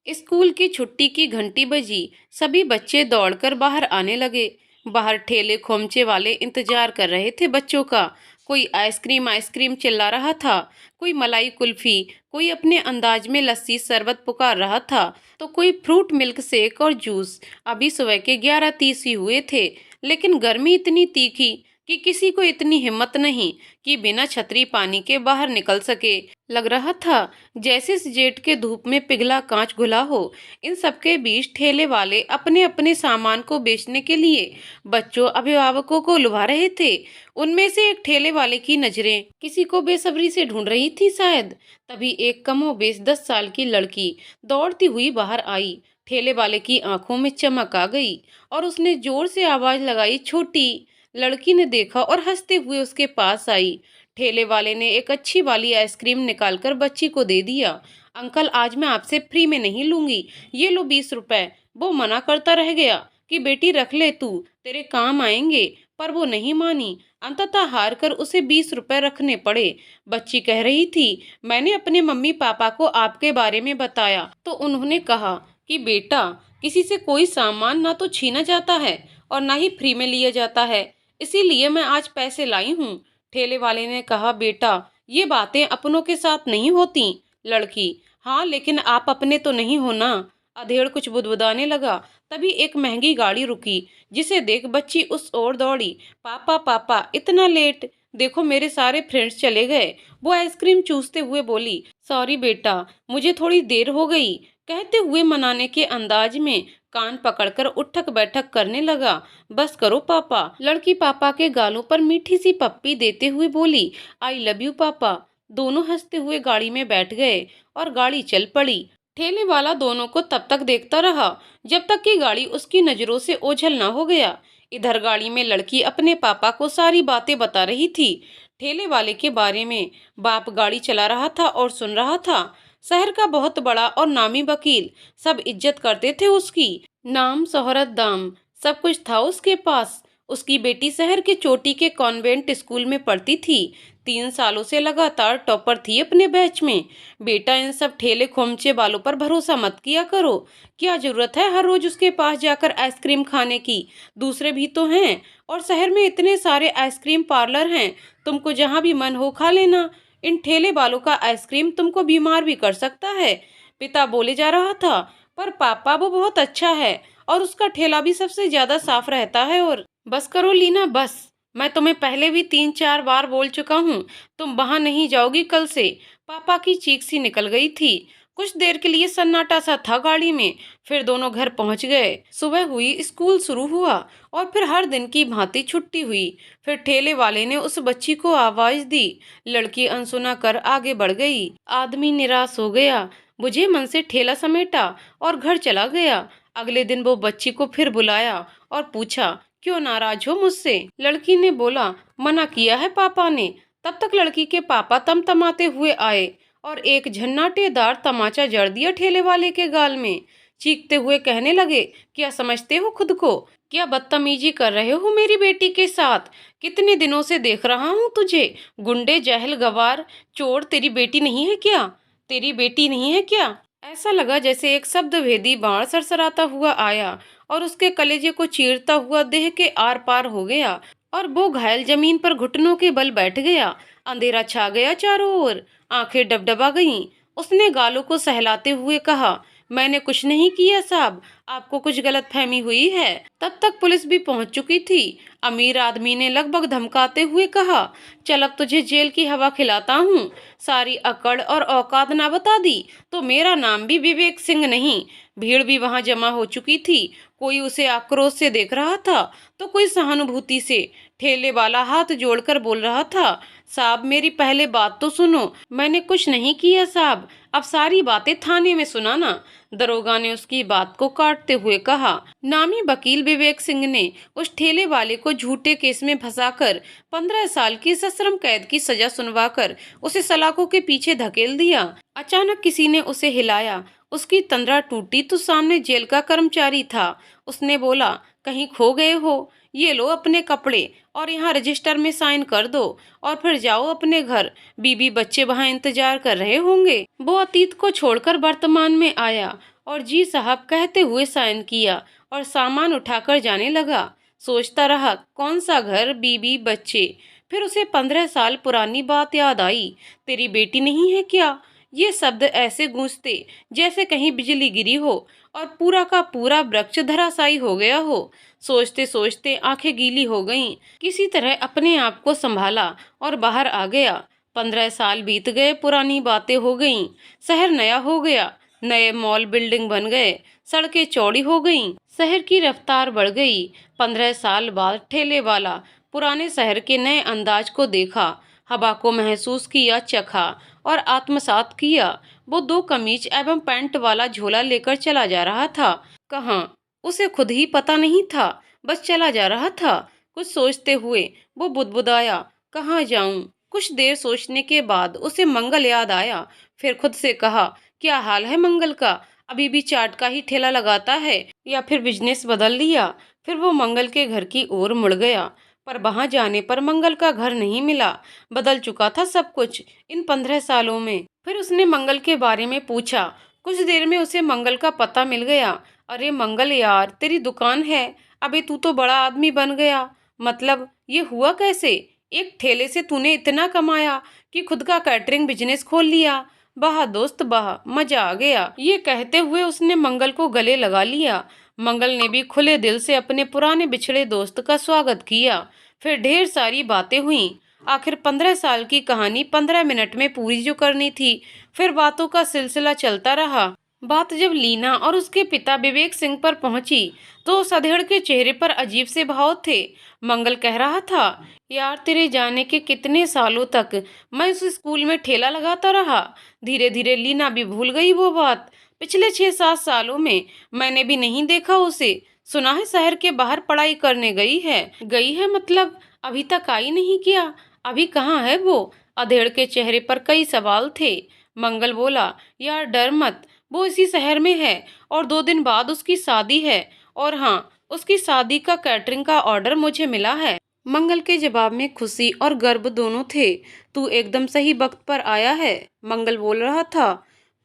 School की छुट्टी की घंटी बजी। सभी बच्चे दौड़कर बाहर आने लगे। बाहर ठेले खोमचे वाले इंतजार कर रहे थे बच्चों का। कोई आइसक्रीम आइसक्रीम चिल्ला रहा था, कोई मलाई कुल्फी, कोई अपने अंदाज में लस्सी शरबत पुकार रहा था, तो कोई फ्रूट मिल्क शेक और जूस। अभी सुबह के 11:30 ही हुए थे, लेकिन गर्मी इतनी तीखी कि किसी को इतनी हिम्मत नहीं कि बिना छतरी पानी के बाहर निकल सके। लग रहा था जैसे इस जेठ के धूप में पिघला कांच घुला हो। इन सबके बीच ठेले वाले अपने अपने सामान को बेचने के लिए बच्चों अभिभावकों को लुभा रहे थे। उनमें से एक ठेले वाले की नजरें किसी को बेसब्री से ढूंढ रही थी शायद। तभी एक कमोबेश 10 साल की लड़की दौड़ती हुई बाहर आई। ठेले वाले की आंखों में चमक आ गई और उसने जोर से आवाज लगाई, छोटी। लड़की ने देखा और हंसते हुए उसके पास आई। ठेले वाले ने एक अच्छी वाली आइसक्रीम निकालकर बच्ची को दे दिया। अंकल, आज मैं आपसे फ्री में नहीं लूंगी, ये लो 20 रुपए। वो मना करता रह गया कि बेटी रख ले, तू तेरे काम आएंगे, पर वो नहीं मानी। अंततः हार कर उसे 20 रुपए रखने पड़े। बच्ची कह रही थी, मैंने अपने मम्मी पापा को आपके बारे में बताया तो उन्होंने कहा कि बेटा, किसी से कोई सामान ना तो छीना जाता है और ना ही फ्री में लिया जाता है, इसीलिए मैं आज पैसे लाई हूँ। ठेले वाले ने कहा, बेटा, ये बातें अपनों के साथ नहीं होती। लड़की, हाँ, लेकिन आप अपने तो नहीं हो ना। अधेड़ कुछ बुदबुदाने लगा। तभी एक महंगी गाड़ी रुकी, जिसे देख बच्ची उस ओर दौड़ी। पापा पापा, इतना लेट, देखो मेरे सारे फ्रेंड्स चले गए। वो आइसक्रीम चूसते हुए बोली, सॉरी बेटा, मुझे थोड़ी देर हो गई। कहते हुए मनाने के अंदाज में कान पकड़कर उठक बैठक करने लगा। बस करो पापा। लड़की पापा के गालों पर मीठी सी पप्पी देते हुए बोली, आई लव यू पापा। दोनों हंसते हुए गाड़ी में बैठ गए और गाड़ी चल पड़ी। ठेले वाला दोनों को तब तक देखता रहा जब तक कि गाड़ी उसकी नजरों से ओझल न हो गया। इधर गाड़ी में लड़की अपने पापा को सारी बातें बता रही थी, ठेले वाले के बारे में। बाप गाड़ी चला रहा था और सुन रहा था। शहर का बहुत बड़ा और नामी वकील, सब इज्जत करते थे उसकी। नाम शोहरत दाम सब कुछ था उसके पास। उसकी बेटी शहर के चोटी के कॉन्वेंट स्कूल में पढ़ती थी। 3 सालों से लगातार टॉपर थी अपने बैच में। बेटा, इन सब ठेले खोमचे वालों पर भरोसा मत किया करो। क्या जरूरत है हर रोज उसके पास जाकर आइसक्रीम खाने की? दूसरे भी तो हैं, और शहर में इतने सारे आइसक्रीम पार्लर हैं, तुमको जहाँ भी मन हो खा लेना। इन ठेले वालों का आइसक्रीम तुमको बीमार भी कर सकता है। पिता बोले जा रहा था, पर पापा, वो बहुत अच्छा है और उसका ठेला भी सबसे ज्यादा साफ रहता है। और बस करो लीना, बस। मैं तुम्हें पहले भी 3-4 बार बोल चुका हूँ, तुम वहां नहीं जाओगी कल से। पापा की चीख सी निकल गई थी। कुछ देर के लिए सन्नाटा सा था गाड़ी में, फिर दोनों घर पहुंच गए। सुबह हुई, स्कूल शुरू हुआ और फिर हर दिन की भांति छुट्टी हुई। फिर ठेले वाले ने उस बच्ची को आवाज दी। लड़की अनसुना कर आगे बढ़ गई। आदमी निराश हो गया, बुझे मन से ठेला समेटा और घर चला गया। अगले दिन वो बच्ची को फिर बुलाया और पूछा, क्यों नाराज हो मुझसे? लड़की ने बोला, मना किया है पापा ने। तब तक लड़की के पापा तमतमाते हुए आए और एक झन्नाटेदार तमाचा जड़ दिया ठेले वाले के गाल में। चीखते हुए कहने लगे, क्या समझते हो खुद को? क्या बदतमीजी कर रहे हो मेरी बेटी के साथ? कितने दिनों से देख रहा हूँ तुझे। गुंडे, जहल, गवार, चोर, तेरी बेटी नहीं है क्या? तेरी बेटी नहीं है क्या? ऐसा लगा जैसे एक शब्दभेदी बाण सरसराता हुआ आया और उसके कलेजे को चीरता हुआ देह के आर पार हो गया और वो घायल जमीन पर घुटनों के बल बैठ गया। अंधेरा छा गया चारों ओर, आंखें डबडबा गईं। उसने गालों को सहलाते हुए कहा, मैंने कुछ नहीं किया साहब, आपको कुछ गलतफहमी हुई है। तब तक पुलिस भी पहुंच चुकी थी। अमीर आदमी ने लगभग धमकाते हुए कहा, चल अब तुझे जेल की हवा खिलाता हूँ। सारी अकड़ और औकात ना बता दी तो मेरा नाम भी विवेक सिंह नहीं। भीड़ भी वहां जमा हो चुकी थी। कोई उसे आक्रोश से देख रहा था तो कोई सहानुभूति से। ठेले वाला हाथ जोड़कर बोल रहा था, साहब मेरी पहले बात तो सुनो। मैंने कुछ नहीं किया साहब, अब सारी बातें थाने में सुनाना। दरोगा ने उसकी बात को काटते हुए कहा। नामी वकील विवेक सिंह ने उस ठेले वाले को झूठे केस में फंसाकर 15 साल की सश्रम कैद की सजा सुनवाकर उसे सलाखों के पीछे धकेल दिया। अचानक किसी ने उसे हिलाया। उसकी तंद्रा टूटी तो सामने जेल का कर्मचारी था। उसने बोला, कहीं खो गए हो? ये लो अपने कपड़े और यहाँ रजिस्टर में साइन कर दो और फिर जाओ अपने घर। बीबी बच्चे वहाँ इंतजार कर रहे होंगे। वो अतीत को छोड़कर वर्तमान में आया और जी साहब कहते हुए साइन किया और सामान उठाकर जाने लगा। सोचता रहा कौन सा घर, बीबी, बच्चे। फिर उसे 15 साल पुरानी बात याद आई। तेरी बेटी नहीं है क्या? ये शब्द ऐसे गूंजते जैसे कहीं बिजली गिरी हो और पूरा का पूरा वृक्ष धराशायी हो गया हो। सोचते सोचते आंखें गीली हो गईं। किसी तरह अपने आप को संभाला और बाहर आ गया। 15 साल बीत गए, पुरानी बातें हो गईं। शहर नया हो गया, नए मॉल बिल्डिंग बन गए, सड़कें चौड़ी हो गईं, शहर की रफ्तार बढ़ गई। 15 साल बाद ठेले वाला पुराने शहर के नए अंदाज को देखा, हवा को महसूस किया, चखा और आत्मसात किया। वो 2 कमीज एवं पैंट वाला झोला लेकर चला जा रहा था। कहाँ, उसे खुद ही पता नहीं था, बस चला जा रहा था। कुछ सोचते हुए वो बुदबुदाया, कहाँ जाऊं? कुछ देर सोचने के बाद उसे मंगल याद आया। फिर खुद से कहा, क्या हाल है मंगल का? अभी भी चाट का ही ठेला लगाता है या फिर बिजनेस बदल लिया? फिर वो मंगल के घर की ओर मुड़ गया, पर वहां जाने पर मंगल का घर नहीं मिला। बदल चुका था सब कुछ इन 15 सालों में। फिर उसने मंगल के बारे में पूछा। कुछ देर में उसे मंगल का पता मिल गया। अरे मंगल यार, तेरी दुकान है, अबे तू तो बड़ा आदमी बन गया। मतलब ये हुआ कैसे? एक ठेले से तूने इतना कमाया कि खुद का कैटरिंग बिजनेस खोल लिया। वाह दोस्त वाह, मजा आ गया। ये कहते हुए उसने मंगल को गले लगा लिया। मंगल ने भी खुले दिल से अपने पुराने बिछड़े दोस्त का स्वागत किया। फिर ढेर सारी बातें हुईं। आखिर 15 साल की कहानी 15 मिनट में पूरी जो करनी थी। फिर बातों का सिलसिला चलता रहा। बात जब लीना और उसके पिता विवेक सिंह पर पहुंची तो उस अधेड़ के चेहरे पर अजीब से भाव थे। मंगल कह रहा था, यार तेरे जाने के कितने सालों तक मैं उस स्कूल में ठेला लगाता रहा। धीरे धीरे लीना भी भूल गई वो बात। पिछले 6-7 सालों में मैंने भी नहीं देखा उसे। सुना है शहर के बाहर पढ़ाई करने गई है। गई है मतलब अभी तक आई नहीं क्या? अभी कहाँ है वो? अधेड़ के चेहरे पर कई सवाल थे। मंगल बोला, यार डर मत, वो इसी शहर में है और 2 दिन बाद उसकी शादी है। और हाँ, उसकी शादी का कैटरिंग का ऑर्डर मुझे मिला है। मंगल के जवाब में खुशी और गर्व दोनों थे। तू एकदम सही वक्त पर आया है, मंगल बोल रहा था।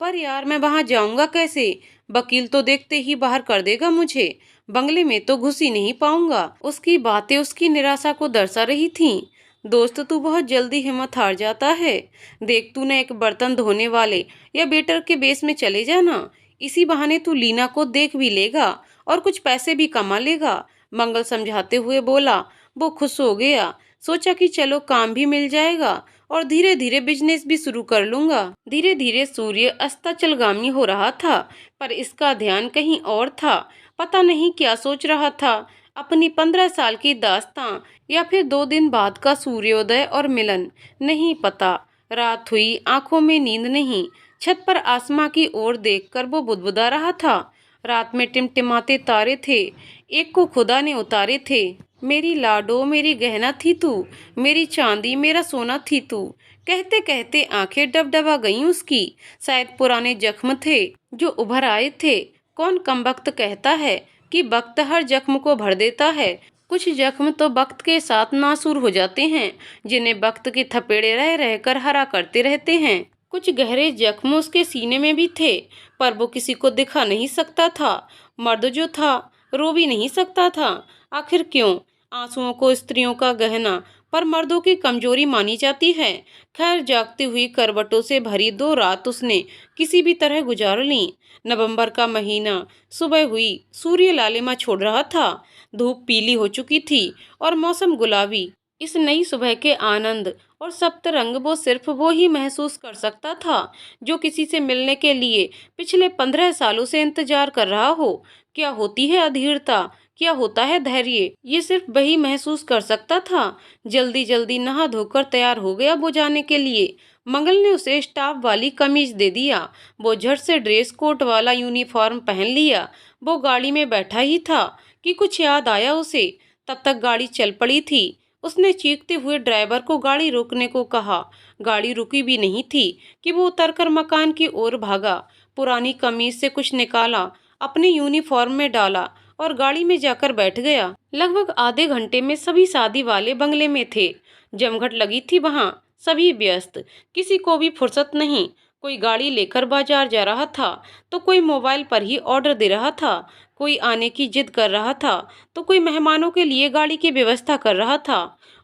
पर यार मैं वहां जाऊंगा कैसे? वकील तो देखते ही बाहर कर देगा मुझे। बंगले में तो घुस ही नहीं पाऊंगा। उसकी बातें उसकी निराशा को दर्शा रही थीं। दोस्त तू बहुत जल्दी हिम्मत हार जाता है। देख, तू न एक बर्तन धोने वाले या वेटर के बेस में चले जाना। इसी बहाने तू लीना को देख भी लेगा और कुछ पैसे भी कमा लेगा। मंगल समझाते हुए बोला। वो खुश हो गया। सोचा कि चलो काम भी मिल जाएगा और धीरे धीरे बिजनेस भी शुरू कर लूंगा। धीरे धीरे सूर्य अस्ताचलगामी हो रहा था, पर इसका ध्यान कहीं और था। पता नहीं क्या सोच रहा था, अपनी 15 साल की दास्तां या फिर 2 दिन बाद का सूर्योदय और मिलन, नहीं पता। रात हुई, आंखों में नींद नहीं। छत पर आसमां की ओर देखकर वो बुदबुदा रहा था। रात में टिमटिमाते तारे थे, एक को खुदा ने उतारे थे। मेरी लाडो मेरी गहना थी तू, मेरी चांदी मेरा सोना थी तू। कहते कहते आंखें डबडबा गईं उसकी। शायद पुराने जख्म थे जो उभर आए थे। कौन कमबख्त कहता है कि वक्त हर जख्म को भर देता है। कुछ जख्म तो वक्त के साथ नासूर हो जाते हैं, जिन्हें वक्त के थपेड़े रह रहकर हरा करते रहते हैं। कुछ गहरे जख्म उसके सीने में भी थे, पर वो किसी को दिखा नहीं सकता था। मर्द जो था रो भी नहीं सकता था। आखिर क्यों? आंसुओं को स्त्रियों का गहना पर मर्दों की कमजोरी मानी जाती है। खैर, जागती हुई करवटों से भरी 2 रात उसने किसी भी तरह गुजार ली। नवंबर का महीना, सुबह हुई, सूर्य लालिमा छोड़ रहा था। धूप पीली हो चुकी थी और मौसम गुलाबी। इस नई सुबह के आनंद और सप्तरंग वो सिर्फ वो ही महसूस कर सकता था जो किसी से मिलने के लिए पिछले 15 सालों से इंतजार कर रहा हो। क्या होती है अधीरता, क्या होता है धैर्य, ये सिर्फ वही महसूस कर सकता था। जल्दी जल्दी नहा धोकर तैयार हो गया वो जाने के लिए। मंगल ने उसे स्टाफ वाली कमीज दे दिया। वो झट से ड्रेस कोट वाला यूनिफॉर्म पहन लिया। वो गाड़ी में बैठा ही था कि कुछ याद आया उसे। तब तक गाड़ी चल पड़ी थी। उसने चीखते हुए ड्राइवर को गाड़ी रोकने को कहा। गाड़ी रुकी भी नहीं थी कि वो उतरकर मकान की ओर भागा। पुरानी कमीज से कुछ निकाला, अपने यूनिफॉर्म में डाला और गाड़ी में जाकर बैठ गया। लगभग आधे घंटे में सभी शादी वाले बंगले में थे। जमघट लगी थी वहां, सभी व्यस्त, किसी को भी फुर्सत नहीं। कोई गाड़ी लेकर बाजार जा रहा था, तो कोई मोबाइल पर ही ऑर्डर दे रहा था। कोई आने की जिद कर रहा था, तो कोई मेहमानों के लिए गाड़ी की व्यवस्था कर रहा था।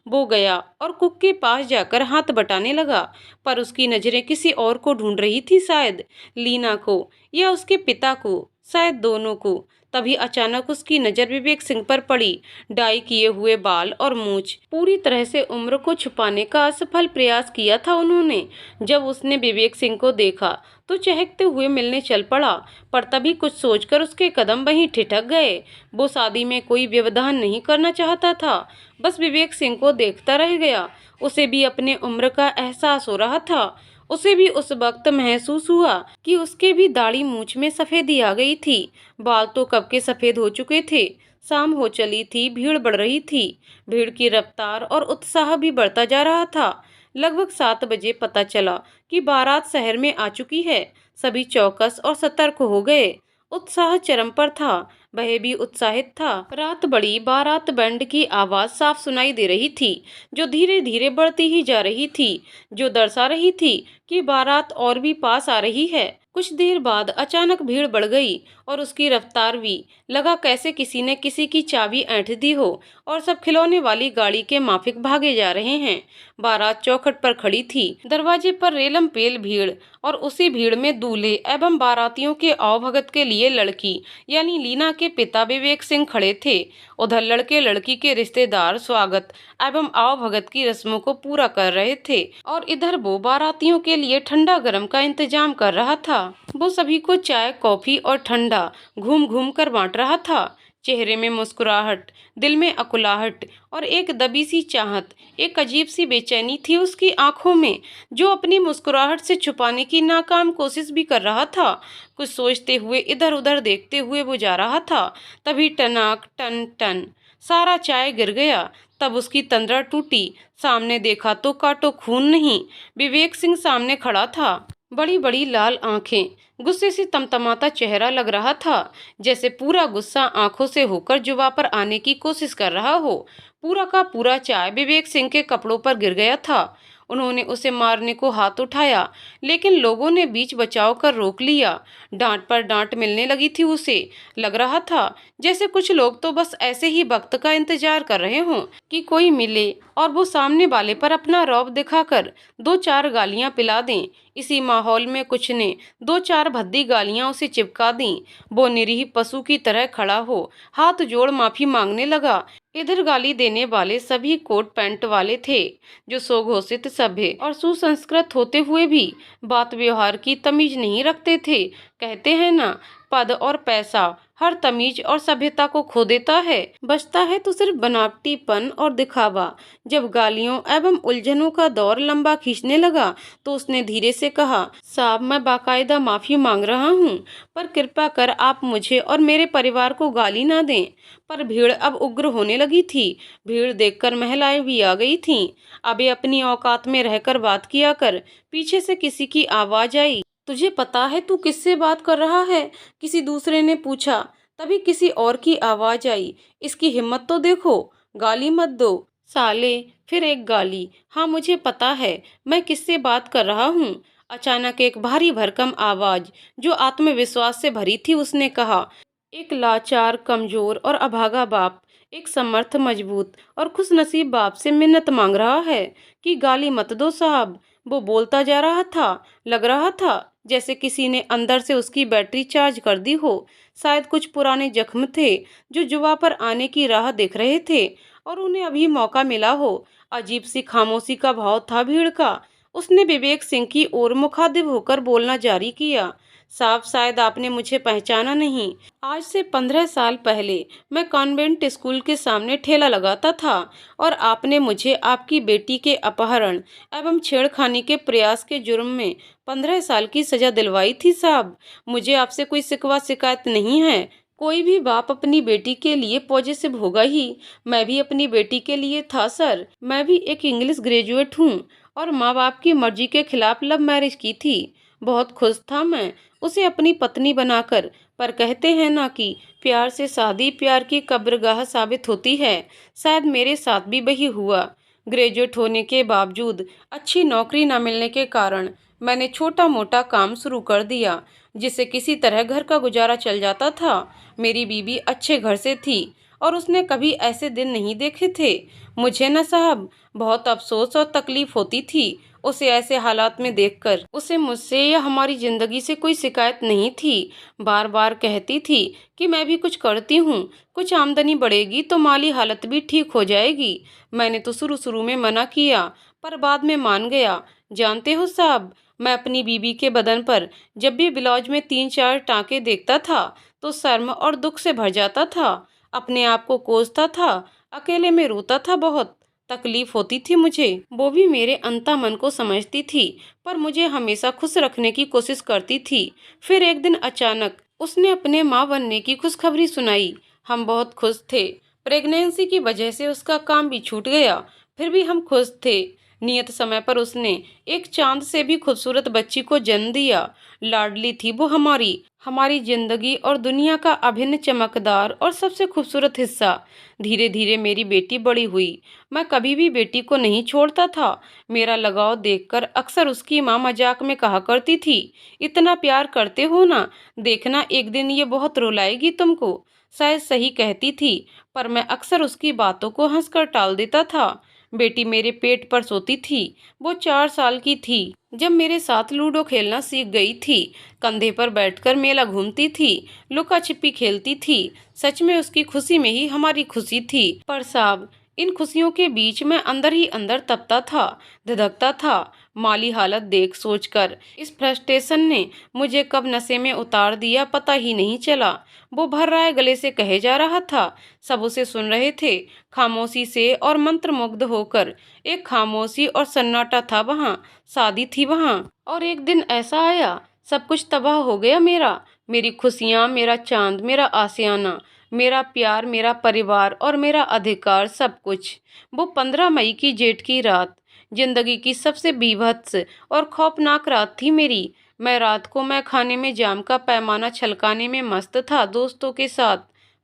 वो गया और कुक के पास जाकर हाथ बटाने लगा, पर उसकी नजरें किसी और को ढूंढ रही थी, शायद लीना को या उसके पिता को, शायद दोनों को। तभी अचानक उसकी नजर विवेक सिंह पर पड़ी। डाई किए हुए बाल और मूंछ, पूरी तरह से उम्र को छुपाने का असफल प्रयास किया था उन्होंने। जब उसने विवेक सिंह को देखा तो चहकते हुए मिलने चल पड़ा, पर तभी कुछ सोचकर उसके कदम वहीं ठिठक गए। वो शादी में कोई व्यवधान नहीं करना चाहता था, बस विवेक सिंह को देखता रह गया। उसे भी अपने उम्र का एहसास हो रहा था। उसे भी उस वक्त महसूस हुआ कि उसके भी दाढ़ी मूंछ में सफेदी आ गई थी। बाल तो कब के सफेद हो चुके थे। शाम हो चली थी, भीड़ बढ़ रही थी। भीड़ की रफ्तार और उत्साह भी बढ़ता जा रहा था। लगभग 7 बजे पता चला कि बारात शहर में आ चुकी है। सभी चौकस और सतर्क हो गए। उत्साह चरम पर था। वह भी उत्साहित था। रात बड़ी, बारात बैंड की आवाज साफ सुनाई दे रही थी, जो धीरे धीरे बढ़ती ही जा रही थी, जो दर्शा रही थी कि बारात और भी पास आ रही है। कुछ देर बाद अचानक भीड़ बढ़ गई और उसकी रफ्तार भी। लगा कैसे किसी ने किसी की चाबी ऐंठ दी हो और सब खिलौने वाली गाड़ी के माफिक भागे जा रहे हैं। बारात चौखट पर खड़ी थी। दरवाजे पर रेलम पेल भीड़, और उसी भीड़ में दूल्हे एवं बारातियों के आवभगत के लिए लड़की यानी लीना के पिता विवेक सिंह खड़े थे। उधर लड़के लड़की के रिश्तेदार स्वागत एवं आवभगत की रस्मों को पूरा कर रहे थे, और इधर वो बारातियों के लिए ठंडा गर्म का इंतजाम कर रहा था। वो सभी को चाय, कॉफी और ठंडा घूम घूम कर बांट रहा था। चेहरे में मुस्कुराहट, दिल में अकुलाहट और एक दबी सी चाहत, एक अजीब सी बेचैनी थी उसकी आंखों में, जो अपनी मुस्कुराहट से छुपाने की नाकाम कोशिश भी कर रहा था। कुछ सोचते हुए, इधर उधर देखते हुए वो जा रहा था। तभी टनाक टन टन सारा चाय गिर गया। तब उसकी तंद्रा टूटी। सामने देखा तो काटो खून नहीं, विवेक सिंह सामने खड़ा था। बड़ी बड़ी लाल आंखें, गुस्से से तमतमाता चेहरा, लग रहा था जैसे पूरा गुस्सा आंखों से होकर जुबां पर आने की कोशिश कर रहा हो। पूरा का पूरा चाय विवेक सिंह के कपड़ों पर गिर गया था। उन्होंने उसे मारने को हाथ उठाया, लेकिन लोगों ने बीच बचाव कर रोक लिया। डांट पर डांट मिलने लगी थी उसे। लग रहा था जैसे कुछ लोग तो बस ऐसे ही वक्त का इंतजार कर रहे हों कि कोई मिले और वो सामने वाले पर अपना रौब दिखाकर 2-4 गालियां पिला दें। इसी माहौल में कुछ ने 2-4 भद्दी गालियां उसे चिपका दी। वो निरीह पशु की तरह खड़ा हो हाथ जोड़ माफी मांगने लगा। इधर गाली देने वाले सभी कोट पैंट वाले थे, जो सुघोषित, सभ्य और सुसंस्कृत होते हुए भी बात व्यवहार की तमीज नहीं रखते थे। कहते हैं ना, पद और पैसा हर तमीज और सभ्यता को खो देता है। बचता है तो सिर्फ बनावटीपन और दिखावा। जब गालियों एवं उलझनों का दौर लंबा खींचने लगा, तो उसने धीरे से कहा, साहब, मैं बाकायदा माफी मांग रहा हूँ, पर कृपा कर आप मुझे और मेरे परिवार को गाली ना दें। पर भीड़ अब उग्र होने लगी थी। भीड़ देखकर महिलाएं भी आ गई थीं। अबे अपनी औकात में रहकर बात किया कर। पीछे से किसी की आवाज आई, तुझे पता है तू किससे बात कर रहा है? किसी दूसरे ने पूछा। तभी किसी और की आवाज आई, इसकी हिम्मत तो देखो, गाली मत दो साले। फिर एक गाली, हाँ मुझे पता है मैं किससे बात कर रहा हूँ। अचानक एक भारी भरकम आवाज, जो आत्मविश्वास से भरी थी, उसने कहा, एक लाचार, कमजोर और अभागा बाप एक समर्थ, मजबूत और खुशनसीब बाप से मिन्नत मांग रहा है कि गाली मत दो साहब। वो बोलता जा रहा था। लग रहा था जैसे किसी ने अंदर से उसकी बैटरी चार्ज कर दी हो। शायद कुछ पुराने जख्म थे जो जुबां पर आने की राह देख रहे थे, और उन्हें अभी मौका मिला हो। अजीब सी खामोशी का भाव था भीड़ का। उसने विवेक सिंह की ओर मुखातिब होकर बोलना जारी किया, साहब, शायद आपने मुझे पहचाना नहीं। आज से 15 साल पहले मैं कॉन्वेंट स्कूल के सामने ठेला लगाता था, और आपने मुझे आपकी बेटी के अपहरण एवं छेड़खानी के प्रयास के जुर्म में 15 साल की सजा दिलवाई थी साहब। मुझे आपसे कोई शिकवा शिकायत नहीं है। कोई भी बाप अपनी बेटी के लिए पॉजिटिव होगा ही। मैं भी अपनी बेटी के लिए था सर। मैं भी एक इंग्लिश ग्रेजुएट हूँ, और माँ बाप की मर्जी के खिलाफ लव मैरिज की थी। बहुत खुश था मैं उसे अपनी पत्नी बनाकर, पर कहते हैं ना कि प्यार से शादी प्यार की कब्रगाह साबित होती है। शायद मेरे साथ भी वही हुआ। ग्रेजुएट होने के बावजूद अच्छी नौकरी न मिलने के कारण मैंने छोटा मोटा काम शुरू कर दिया, जिससे किसी तरह घर का गुजारा चल जाता था। मेरी बीवी अच्छे घर से थी और उसने कभी ऐसे दिन नहीं देखे थे। मुझे न साहब बहुत अफसोस और तकलीफ होती थी उसे ऐसे हालात में देखकर। उसे मुझसे या हमारी जिंदगी से कोई शिकायत नहीं थी। बार बार कहती थी कि मैं भी कुछ करती हूँ, कुछ आमदनी बढ़ेगी तो माली हालत भी ठीक हो जाएगी। मैंने तो शुरू शुरू में मना किया, पर बाद में मान गया। जानते हो साहब, मैं अपनी बीवी के बदन पर जब भी ब्लाउज में 3-4 टाँके देखता था तो शर्म और दुख से भर जाता था। अपने आप को कोसता था, अकेले में रोता था। बहुत तकलीफ होती थी मुझे। वो भी मेरे अंता मन को समझती थी, पर मुझे हमेशा खुश रखने की कोशिश करती थी। फिर एक दिन अचानक उसने अपने माँ बनने की खुशखबरी सुनाई। हम बहुत खुश थे। प्रेगनेंसी की वजह से उसका काम भी छूट गया, फिर भी हम खुश थे। नियत समय पर उसने एक चांद से भी खूबसूरत बच्ची को जन्म दिया। लाडली थी वो हमारी हमारी जिंदगी और दुनिया का अभिन्न चमकदार और सबसे खूबसूरत हिस्सा। धीरे धीरे मेरी बेटी बड़ी हुई। मैं कभी भी बेटी को नहीं छोड़ता था। मेरा लगाव देखकर अक्सर उसकी माँ मजाक में कहा करती थी, इतना प्यार करते हो ना, देखना एक दिन ये बहुत रुलाएगी तुमको। शायद सही कहती थी, पर मैं अक्सर उसकी बातों को हंसकर टाल देता था। बेटी मेरे पेट पर सोती थी। वो 4 साल की थी जब मेरे साथ लूडो खेलना सीख गई थी। कंधे पर बैठकर मेला घूमती थी, लुका छिपी खेलती थी। सच में उसकी खुशी में ही हमारी खुशी थी। पर साहब, इन खुशियों के बीच मैं अंदर ही अंदर तपता था, धधकता था। माली हालत देख सोचकर इस फ्रस्ट्रेशन ने मुझे कब नशे में उतार दिया पता ही नहीं चला। वो भर्राए गले से कहे जा रहा था। सब उसे सुन रहे थे, खामोशी से और मंत्रमुग्ध होकर। एक खामोशी और सन्नाटा था वहाँ। शादी थी वहाँ, और एक दिन ऐसा आया, सब कुछ तबाह हो गया। मेरी खुशियाँ, मेरा चांद, मेरा आशियाना, मेरा प्यार, मेरा परिवार और मेरा अधिकार, सब कुछ। वो 15 मई की जेठ की रात जिंदगी की सबसे बीभत्स और खौफनाक रात थी मेरी। मैं खाने में जाम का पैमाना छलकाने में मस्त था दोस्तों के साथ।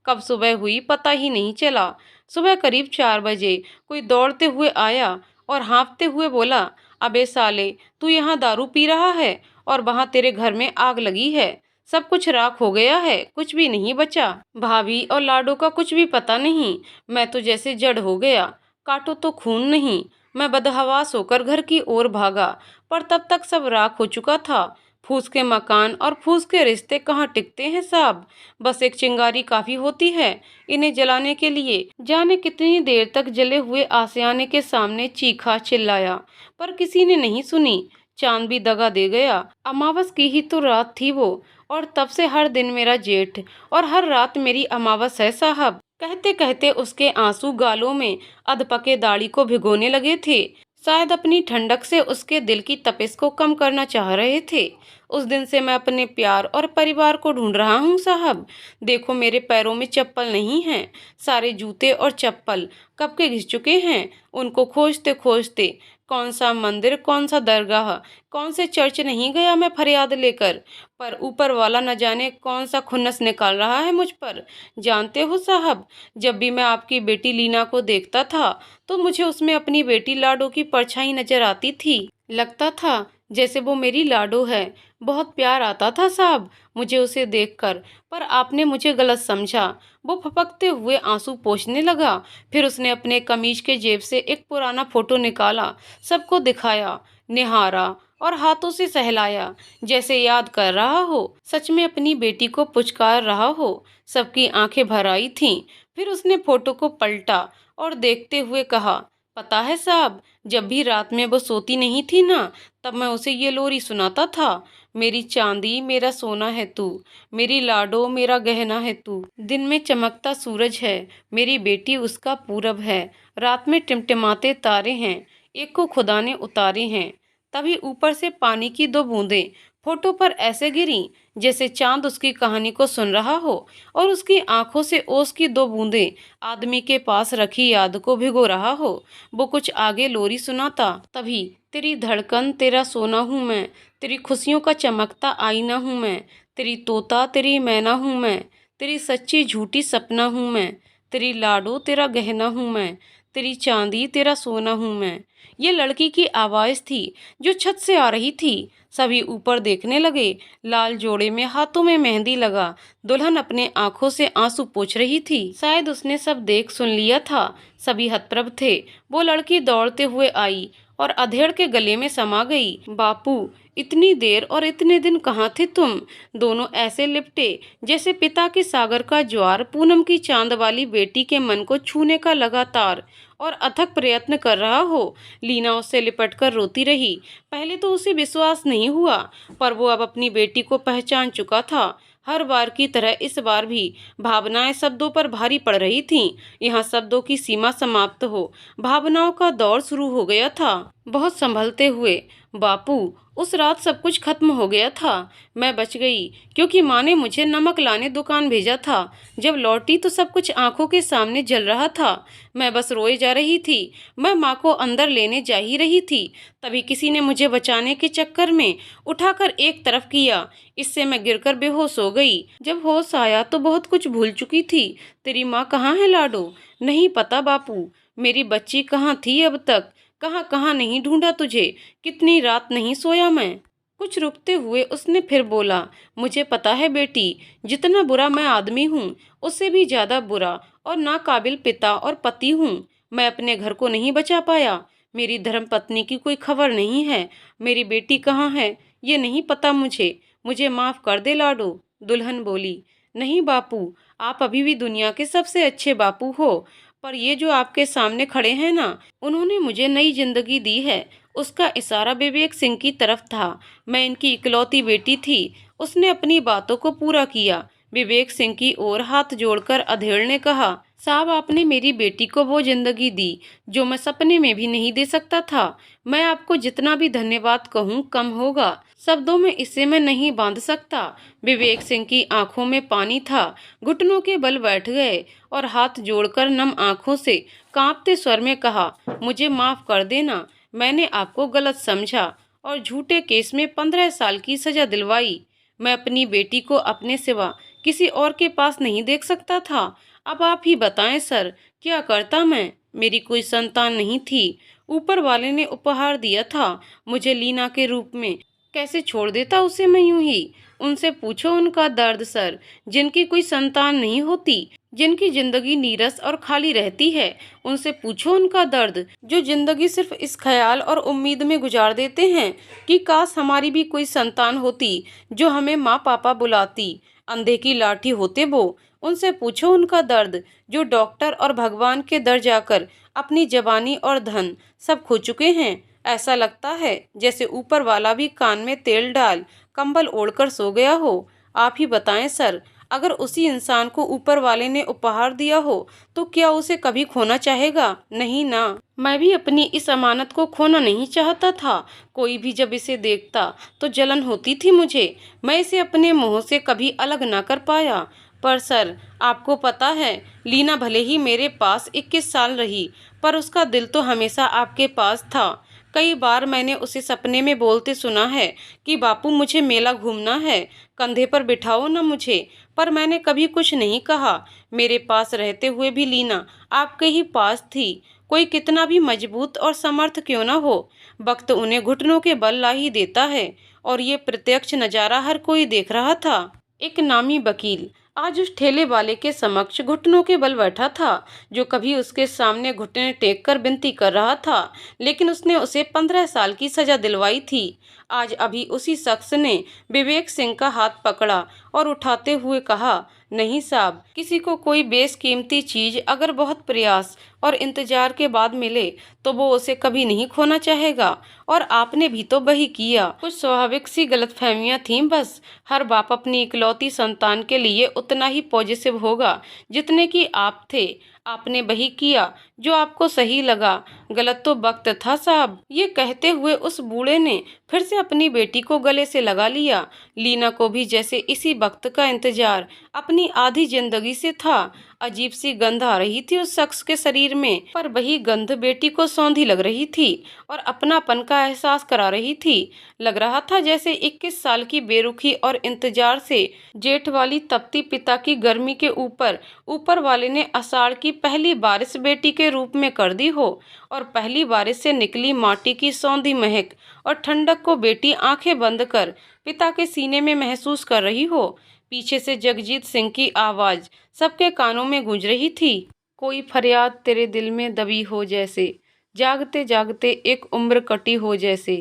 कब सुबह हुई पता ही नहीं चला। सुबह करीब 4 बजे कोई दौड़ते हुए आया और हाँफते हुए बोला, अबे साले, तू यहाँ दारू पी रहा है और वहाँ तेरे घर में आग लगी है। सब कुछ राख हो गया है, कुछ भी नहीं बचा। भाभी और लाडो का कुछ भी पता नहीं। मैं तो जैसे जड़ हो गया। काटो तो खून नहीं। मैं बदहवास होकर घर की ओर भागा, पर तब तक सब राख हो चुका था। फूस के मकान और फूस के रिश्ते कहाँ टिकते हैं साहब। बस एक चिंगारी काफी होती है इन्हें जलाने के लिए। जाने कितनी देर तक जले हुए आशियाने के सामने चीखा चिल्लाया, पर किसी ने नहीं सुनी। चांद भी दगा दे गया। अमावस की ही तो रात थी वो, और तब से हर दिन मेरा जेठ और हर रात मेरी अमावस है साहब। कहते कहते उसके आंसू गालों में अधपके दाढ़ी को भिगोने लगे थे। शायद अपनी ठंडक से उसके दिल की तपिश को कम करना चाह रहे थे। उस दिन से मैं अपने प्यार और परिवार को ढूंढ रहा हूँ साहब। देखो, मेरे पैरों में चप्पल नहीं है। सारे जूते और चप्पल कब के घिस चुके हैं। उनको खोजते खोजते कौन सा मंदिर, कौन सा दरगाह, कौन से चर्च नहीं गया मैं फरियाद लेकर। पर ऊपर वाला न जाने कौन सा खुन्नस निकाल रहा है मुझ पर। जानते हो साहब, जब भी मैं आपकी बेटी लीना को देखता था तो मुझे उसमें अपनी बेटी लाडो की परछाई नजर आती थी। लगता था जैसे वो मेरी लाडो है। बहुत प्यार आता था साहब मुझे उसे देखकर, पर आपने मुझे गलत समझा। वो फपकते हुए आंसू पोंछने लगा। फिर उसने अपने कमीज के जेब से एक पुराना फोटो निकाला, सबको दिखाया, निहारा और हाथों से सहलाया, जैसे याद कर रहा हो, सच में अपनी बेटी को पुचकार रहा हो। सबकी आंखें भर आई थीं। फिर उसने फोटो को पलटा और देखते हुए कहा, पता है साहब, जब भी रात में वो सोती नहीं थी ना, तब मैं उसे ये लोरी सुनाता था। मेरी चांदी, मेरा सोना है तू, मेरी लाडो, मेरा गहना है तू। दिन में चमकता सूरज है, मेरी बेटी उसका पूरब है। रात में टिमटिमाते तारे हैं, एक को खुदा ने उतारे हैं। तभी ऊपर से पानी की 2 बूंदें फोटो पर ऐसे गिरी जैसे चांद उसकी कहानी को सुन रहा हो, और उसकी आंखों से ओस की 2 बूंदें आदमी के पास रखी याद को भिगो रहा हो। वो कुछ आगे लोरी सुनाता। तभी, तेरी धड़कन, तेरा सोना हूँ मैं, तेरी खुशियों का चमकता आईना हूँ मैं, तेरी तोता, तेरी मैना हूँ मैं, तेरी सच्ची झूठी सपना हूँ मैं, तेरी लाडो, तेरा गहना हूँ मैं, तेरी चांदी तेरा सोना हूं मैं। ये लड़की की आवाज थी जो छत से आ रही थी। सभी ऊपर देखने लगे। लाल जोड़े में हाथों में मेहंदी लगा दुल्हन अपने आंखों से आंसू पोंछ रही थी। शायद उसने सब देख सुन लिया था। सभी हतप्रभ थे। वो लड़की दौड़ते हुए आई और अधेड़ के गले में समा गई। बापू, इतनी देर और इतने दिन कहाँ थे तुम? दोनों ऐसे लिपटे जैसे पिता के सागर का ज्वार पूनम की चांद वाली बेटी के मन को छूने का लगातार और अथक प्रयत्न कर रहा हो। लीना उससे लिपटकर रोती रही। पहले तो उसे विश्वास नहीं हुआ, पर वो अब अपनी बेटी को पहचान चुका था। हर बार की तरह इस बार भी भावनाएं शब्दों पर भारी पड़ रही थीं। यहाँ शब्दों की सीमा समाप्त हो भावनाओं का दौर शुरू हो गया था। बहुत संभलते हुए, बापू, उस रात सब कुछ खत्म हो गया था। मैं बच गई क्योंकि माँ ने मुझे नमक लाने दुकान भेजा था। जब लौटी तो सब कुछ आंखों के सामने जल रहा था। मैं बस रोए जा रही थी। मैं माँ को अंदर लेने जा ही रही थी, तभी किसी ने मुझे बचाने के चक्कर में उठाकर एक तरफ किया। इससे मैं गिरकर बेहोश हो गई। जब होश आया तो बहुत कुछ भूल चुकी थी। तेरी माँ कहाँ है लाडो? नहीं पता बापू। मेरी बच्ची कहाँ थी अब तक? कहाँ कहाँ नहीं ढूंढा तुझे। कितनी रात नहीं सोया मैं। कुछ रुकते हुए उसने फिर बोला, मुझे पता है बेटी, जितना बुरा मैं आदमी हूँ उससे भी ज्यादा बुरा और नाकाबिल पिता और पति हूँ। मैं अपने घर को नहीं बचा पाया। मेरी धर्मपत्नी की कोई खबर नहीं है। मेरी बेटी कहाँ है ये नहीं पता मुझे। मुझे माफ कर दे लाडो। दुल्हन बोली, नहीं बापू, आप अभी भी दुनिया के सबसे अच्छे बापू हो। पर ये जो आपके सामने खड़े हैं ना, उन्होंने मुझे नई जिंदगी दी है। उसका इशारा विवेक सिंह की तरफ था। मैं इनकी इकलौती बेटी थी। उसने अपनी बातों को पूरा किया। विवेक सिंह की ओर हाथ जोड़कर अधेड़ ने कहा, साहब, आपने मेरी बेटी को वो जिंदगी दी जो मैं सपने में भी नहीं दे सकता था। मैं आपको जितना भी धन्यवाद कहूँ कम होगा। शब्दों में इसे मैं नहीं बांध सकता। विवेक सिंह की आंखों में पानी था। घुटनों के बल बैठ गए और हाथ जोड़कर नम आंखों से कांपते स्वर में कहा, मुझे माफ कर देना। मैंने आपको गलत समझा और झूठे केस में 15 साल की सजा दिलवाई। मैं अपनी बेटी को अपने सिवा किसी और के पास नहीं देख सकता था। अब आप ही बताएं सर, क्या करता मैं? मेरी कोई संतान नहीं थी। ऊपर वाले ने उपहार दिया था मुझे लीना के रूप में। कैसे छोड़ देता उसे मैं यूं ही? उनसे पूछो उनका दर्द सर, जिनकी कोई संतान नहीं होती, जिनकी जिंदगी नीरस और खाली रहती है। उनसे पूछो उनका दर्द, जो जिंदगी सिर्फ इस ख्याल और उम्मीद में गुजार देते हैं कि काश हमारी भी कोई संतान होती जो हमें माँ पापा बुलाती। अंधे की लाठी होते वो। उनसे पूछो उनका दर्द, जो डॉक्टर और भगवान के दर जाकर अपनी जवानी और धन सब खो चुके हैं। ऐसा लगता है जैसे ऊपर वाला भी कान में तेल डाल कंबल ओढ़कर सो गया हो। आप ही बताएं सर, अगर उसी इंसान को ऊपर वाले ने उपहार दिया हो तो क्या उसे कभी खोना चाहेगा? नहीं ना। मैं भी अपनी इस अमानत को खोना नहीं चाहता था। कोई भी जब इसे देखता तो जलन होती थी मुझे। मैं इसे अपने मुंह से कभी अलग ना कर पाया। पर सर, आपको पता है, लीना भले ही मेरे पास 21 साल रही, पर उसका दिल तो हमेशा आपके पास था। कई बार मैंने उसे सपने में बोलते सुना है कि बापू, मुझे मेला घूमना है, कंधे पर बिठाओ ना मुझे। पर मैंने कभी कुछ नहीं कहा। मेरे पास रहते हुए भी लीना आपके ही पास थी। कोई कितना भी मजबूत और समर्थ क्यों ना हो, वक्त उन्हें घुटनों के बल ला ही देता है। और ये प्रत्यक्ष नजारा हर कोई देख रहा था। एक नामी वकील आज उस ठेले वाले के समक्ष घुटनों के बल बैठा था, जो कभी उसके सामने घुटने टेक कर विनती कर रहा था, लेकिन उसने उसे 15 साल की सजा दिलवाई थी। आज अभी उसी शख्स ने विवेक सिंह का हाथ पकड़ा और उठाते हुए कहा, नहीं साहब, किसी को कोई बेशकीमती चीज अगर बहुत प्रयास और इंतजार के बाद मिले तो वो उसे कभी नहीं खोना चाहेगा। और आपने भी तो वही किया। कुछ स्वाभाविक सी गलतफहमियां थीं बस। हर बाप अपनी इकलौती संतान के लिए उतना ही पॉजिटिव होगा जितने कि आप थे। आपने वही किया जो आपको सही लगा। गलत तो वक्त था साहब। ये कहते हुए उस बूढ़े ने फिर से अपनी बेटी को गले से लगा लिया। लीना को भी जैसे इसी वक्त का इंतजार अपनी आधी जिंदगी से था। अजीब सी गंध आ रही थी उस शख्स के शरीर में, पर वही गंध बेटी को सौंधी लग रही थी और अपनापन का एहसास करा रही थी। लग रहा था जैसे 21 साल की बेरुखी और इंतजार से जेठ वाली तपती पिता की गर्मी के ऊपर वाले ने आषाढ़ की पहली बारिश बेटी के रूप में कर दी हो, और पहली बारिश से निकली माटी की सौंधी महक और ठंडक को बेटी आंखें बंद कर पिता के सीने में महसूस कर रही हो। पीछे से जगजीत सिंह की आवाज सबके कानों में गूंज रही थी, कोई फरियाद तेरे दिल में दबी हो जैसे, जागते जागते एक उम्र कटी हो जैसे।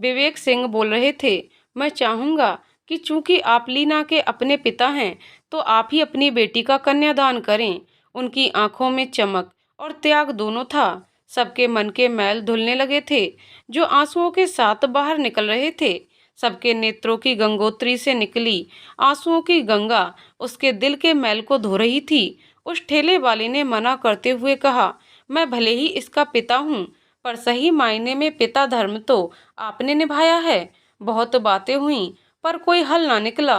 विवेक सिंह बोल रहे थे, मैं चाहूंगा कि चूंकि आप लीना के अपने पिता हैं तो आप ही अपनी बेटी का कन्यादान करें। उनकी आंखों में चमक और त्याग दोनों था। सबके मन के मैल धुलने लगे थे जो आंसुओं के साथ बाहर निकल रहे थे। सबके नेत्रों की गंगोत्री से निकली आंसुओं की गंगा उसके दिल के मैल को धो रही थी। उस ठेले वाले ने मना करते हुए कहा, मैं भले ही इसका पिता हूँ, पर सही मायने में पिता धर्म तो आपने निभाया है। बहुत बातें हुई पर कोई हल ना निकला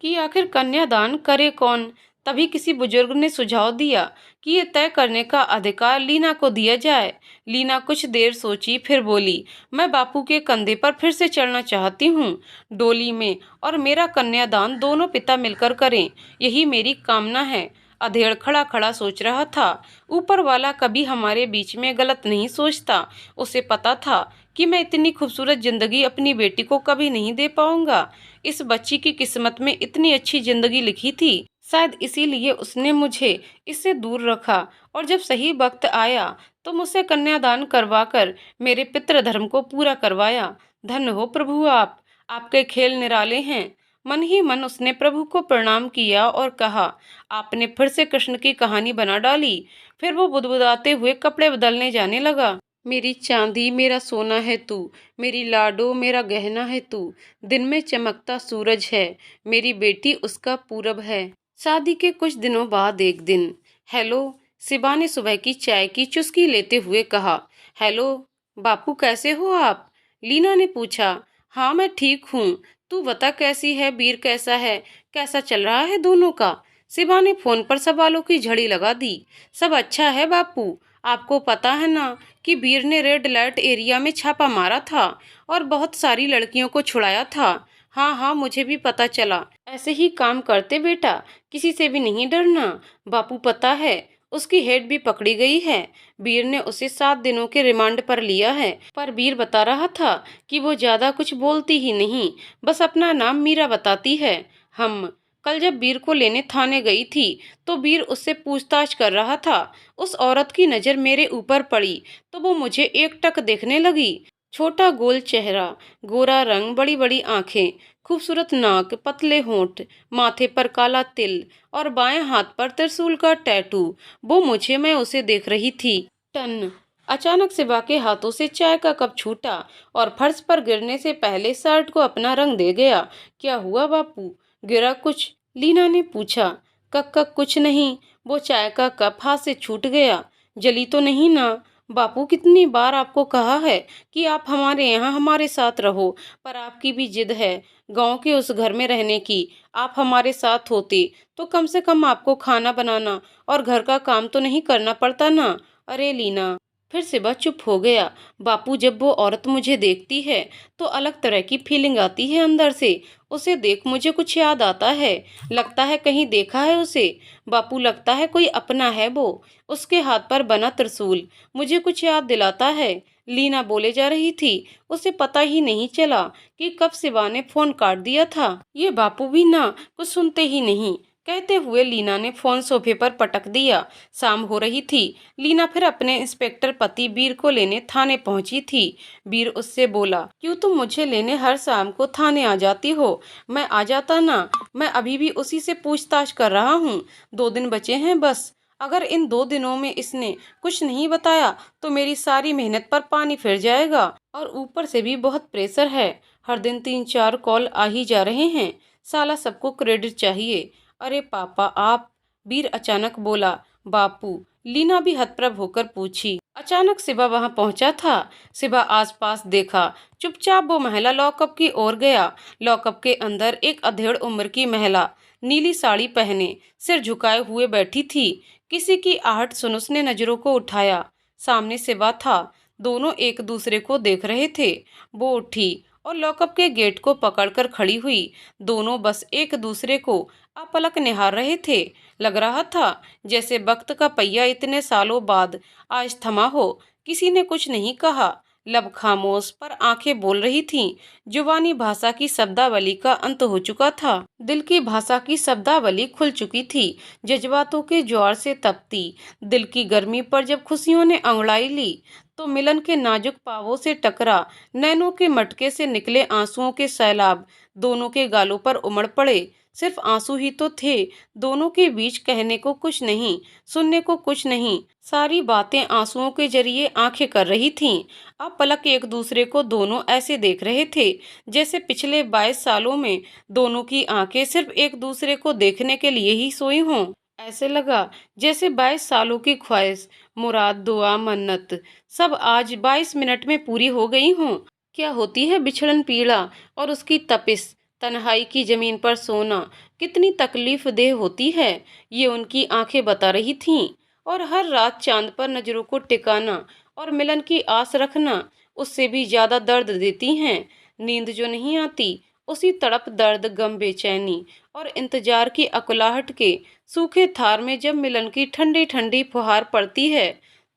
कि आखिर कन्यादान करे कौन। तभी किसी बुजुर्ग ने सुझाव दिया कि ये तय करने का अधिकार लीना को दिया जाए। लीना कुछ देर सोची, फिर बोली, मैं बापू के कंधे पर फिर से चढ़ना चाहती हूँ, डोली में, और मेरा कन्यादान दोनों पिता मिलकर करें, यही मेरी कामना है। अधेड़ खड़ा खड़ा सोच रहा था। ऊपर वाला कभी हमारे बीच में गलत नहीं सोचता। उसे पता था कि मैं इतनी खूबसूरत जिंदगी अपनी बेटी को कभी नहीं दे पाऊंगा। इस बच्ची की किस्मत में इतनी अच्छी जिंदगी लिखी थी, शायद इसीलिए उसने मुझे इससे दूर रखा, और जब सही वक्त आया तो मुझसे कन्यादान करवाकर मेरे पितृधर्म को पूरा करवाया। धन्य हो प्रभु आप, आपके खेल निराले हैं। मन ही मन उसने प्रभु को प्रणाम किया और कहा, आपने फिर से कृष्ण की कहानी बना डाली। फिर वो बुदबुदाते हुए कपड़े बदलने जाने लगा। मेरी चांदी मेरा सोना है तू, मेरी लाडो मेरा गहना है तू, दिन में चमकता सूरज है, मेरी बेटी उसका पूरब है। शादी के कुछ दिनों बाद एक दिन, हेलो, शिवा ने सुबह की चाय की चुस्की लेते हुए कहा। हेलो बापू, कैसे हो आप? लीना ने पूछा। हाँ मैं ठीक हूँ, तू बता कैसी है, बीर कैसा है, कैसा चल रहा है दोनों का? शिवा ने फोन पर सवालों की झड़ी लगा दी। सब अच्छा है बापू, आपको पता है ना कि बीर ने रेड लाइट एरिया में छापा मारा था और बहुत सारी लड़कियों को छुड़ाया था। हाँ हाँ, मुझे भी पता चला। ऐसे ही काम करते बेटा, किसी से भी नहीं डरना। बापू पता है, उसकी हेड भी पकड़ी गई है। बीर ने उसे 7 दिनों के रिमांड पर लिया है, पर बीर बता रहा था कि वो ज्यादा कुछ बोलती ही नहीं, बस अपना नाम मीरा बताती है। हम कल जब बीर को लेने थाने गई थी तो बीर उससे पूछताछ कर रहा था। उस औरत की नजर मेरे ऊपर पड़ी तो वो मुझे एकटक देखने लगी। छोटा गोल चेहरा, गोरा रंग, बड़ी बड़ी आंखें, खूबसूरत नाक, पतले होंठ, माथे पर काला तिल और बाएं हाथ पर त्रिशूल का टैटू। वो मुझे, मैं उसे देख रही थी। टन! अचानक शिवा के हाथों से चाय का कप छूटा और फर्श पर गिरने से पहले शर्ट को अपना रंग दे गया। क्या हुआ बापू, गिरा कुछ? लीना ने पूछा। कक्का कुछ नहीं, वो चाय का कप हाथ से छूट गया। जली तो नहीं ना? बापू कितनी बार आपको कहा है कि आप हमारे यहाँ हमारे साथ रहो, पर आपकी भी जिद है गांव के उस घर में रहने की। आप हमारे साथ होते तो कम से कम आपको खाना बनाना और घर का काम तो नहीं करना पड़ता ना। अरे लीना, फिर शिवा चुप हो गया। बापू, जब वो औरत मुझे देखती है तो अलग तरह की फीलिंग आती है अंदर से। उसे देख मुझे कुछ याद आता है, लगता है कहीं देखा है उसे। बापू, लगता है कोई अपना है वो। उसके हाथ पर बना त्रिशूल मुझे कुछ याद दिलाता है। लीना बोले जा रही थी। उसे पता ही नहीं चला कि कब शिवा ने फोन काट दिया था। ये बापू भी ना कुछ सुनते ही नहीं। कहते हुए लीना ने फोन सोफे पर पटक दिया। शाम हो रही थी। लीना फिर अपने इंस्पेक्टर पति बीर को लेने थाने पहुंची थी। बीर उससे बोला, क्यों तुम मुझे लेने हर शाम को थाने आ जाती हो? मैं आ जाता ना, मैं अभी भी उसी से पूछताछ कर रहा हूँ। 2 दिन बचे हैं बस। अगर इन 2 दिनों में इसने कुछ नहीं बताया तो मेरी सारी मेहनत पर पानी फिर जाएगा, और ऊपर से भी बहुत प्रेशर है। हर दिन 3-4 कॉल आ ही जा रहे हैं। साला सबको क्रेडिट चाहिए। अरे पापा आप, बीर अचानक बोला। बापू, लीना भी हतप्रभ होकर पूछी। अचानक शिवा वहां पहुंचा था। शिवा आसपास देखा। चुपचाप वो महिला लॉकअप की ओर गया। लॉकअप के अंदर एक अधेड़ उम्र की महिला नीली साड़ी पहने सिर झुकाए हुए बैठी थी। किसी की आहट सुन उसने नजरों को उठाया। सामने शिवा था। दोनों एक दूसरे को देख रहे थे। वो उठी और लॉकअप के गेट को पकड़कर खड़ी हुई। दोनों बस एक दूसरे को अपलक निहार रहे थे। लग रहा था जैसे वक्त का पहिया इतने सालों बाद आज थमा हो। किसी ने कुछ नहीं कहा। लब खामोश पर आंखें बोल रही थीं। जुबानी भाषा की शब्दावली का अंत हो चुका था। दिल की भाषा की शब्दावली खुल चुकी थी। जज्बातों के ज्वार से तपती दिल की गर्मी पर जब खुशियों ने अंगड़ाई ली, तो मिलन के नाजुक पावों से टकरा नैनों के मटके से निकले आंसुओं के सैलाब दोनों के गालों पर उमड़ पड़े। सिर्फ आंसू ही तो थे। दोनों के बीच कहने को कुछ नहीं, सुनने को कुछ नहीं। सारी बातें आंसुओं के जरिए आंखें कर रही थीं। अब पलक एक दूसरे को दोनों ऐसे देख रहे थे जैसे पिछले 22 सालों में दोनों की आंखें सिर्फ एक दूसरे को देखने के लिए ही सोई हों। ऐसे लगा जैसे 22 सालों की ख्वाहिश, मुराद, दुआ, मन्नत सब आज 22 मिनट में पूरी हो गई हों। क्या होती है बिछड़न पीड़ा और उसकी तपिश। तन्हाई की जमीन पर सोना कितनी तकलीफ देह होती है, ये उनकी आंखें बता रही थीं। और हर रात चांद पर नजरों को टिकाना और मिलन की आस रखना उससे भी ज्यादा दर्द देती हैं। नींद जो नहीं आती, उसी तड़प, दर्द, गम, बेचैनी और इंतजार की अकुलाहट के सूखे थार में जब मिलन की ठंडी ठंडी फुहार पड़ती है,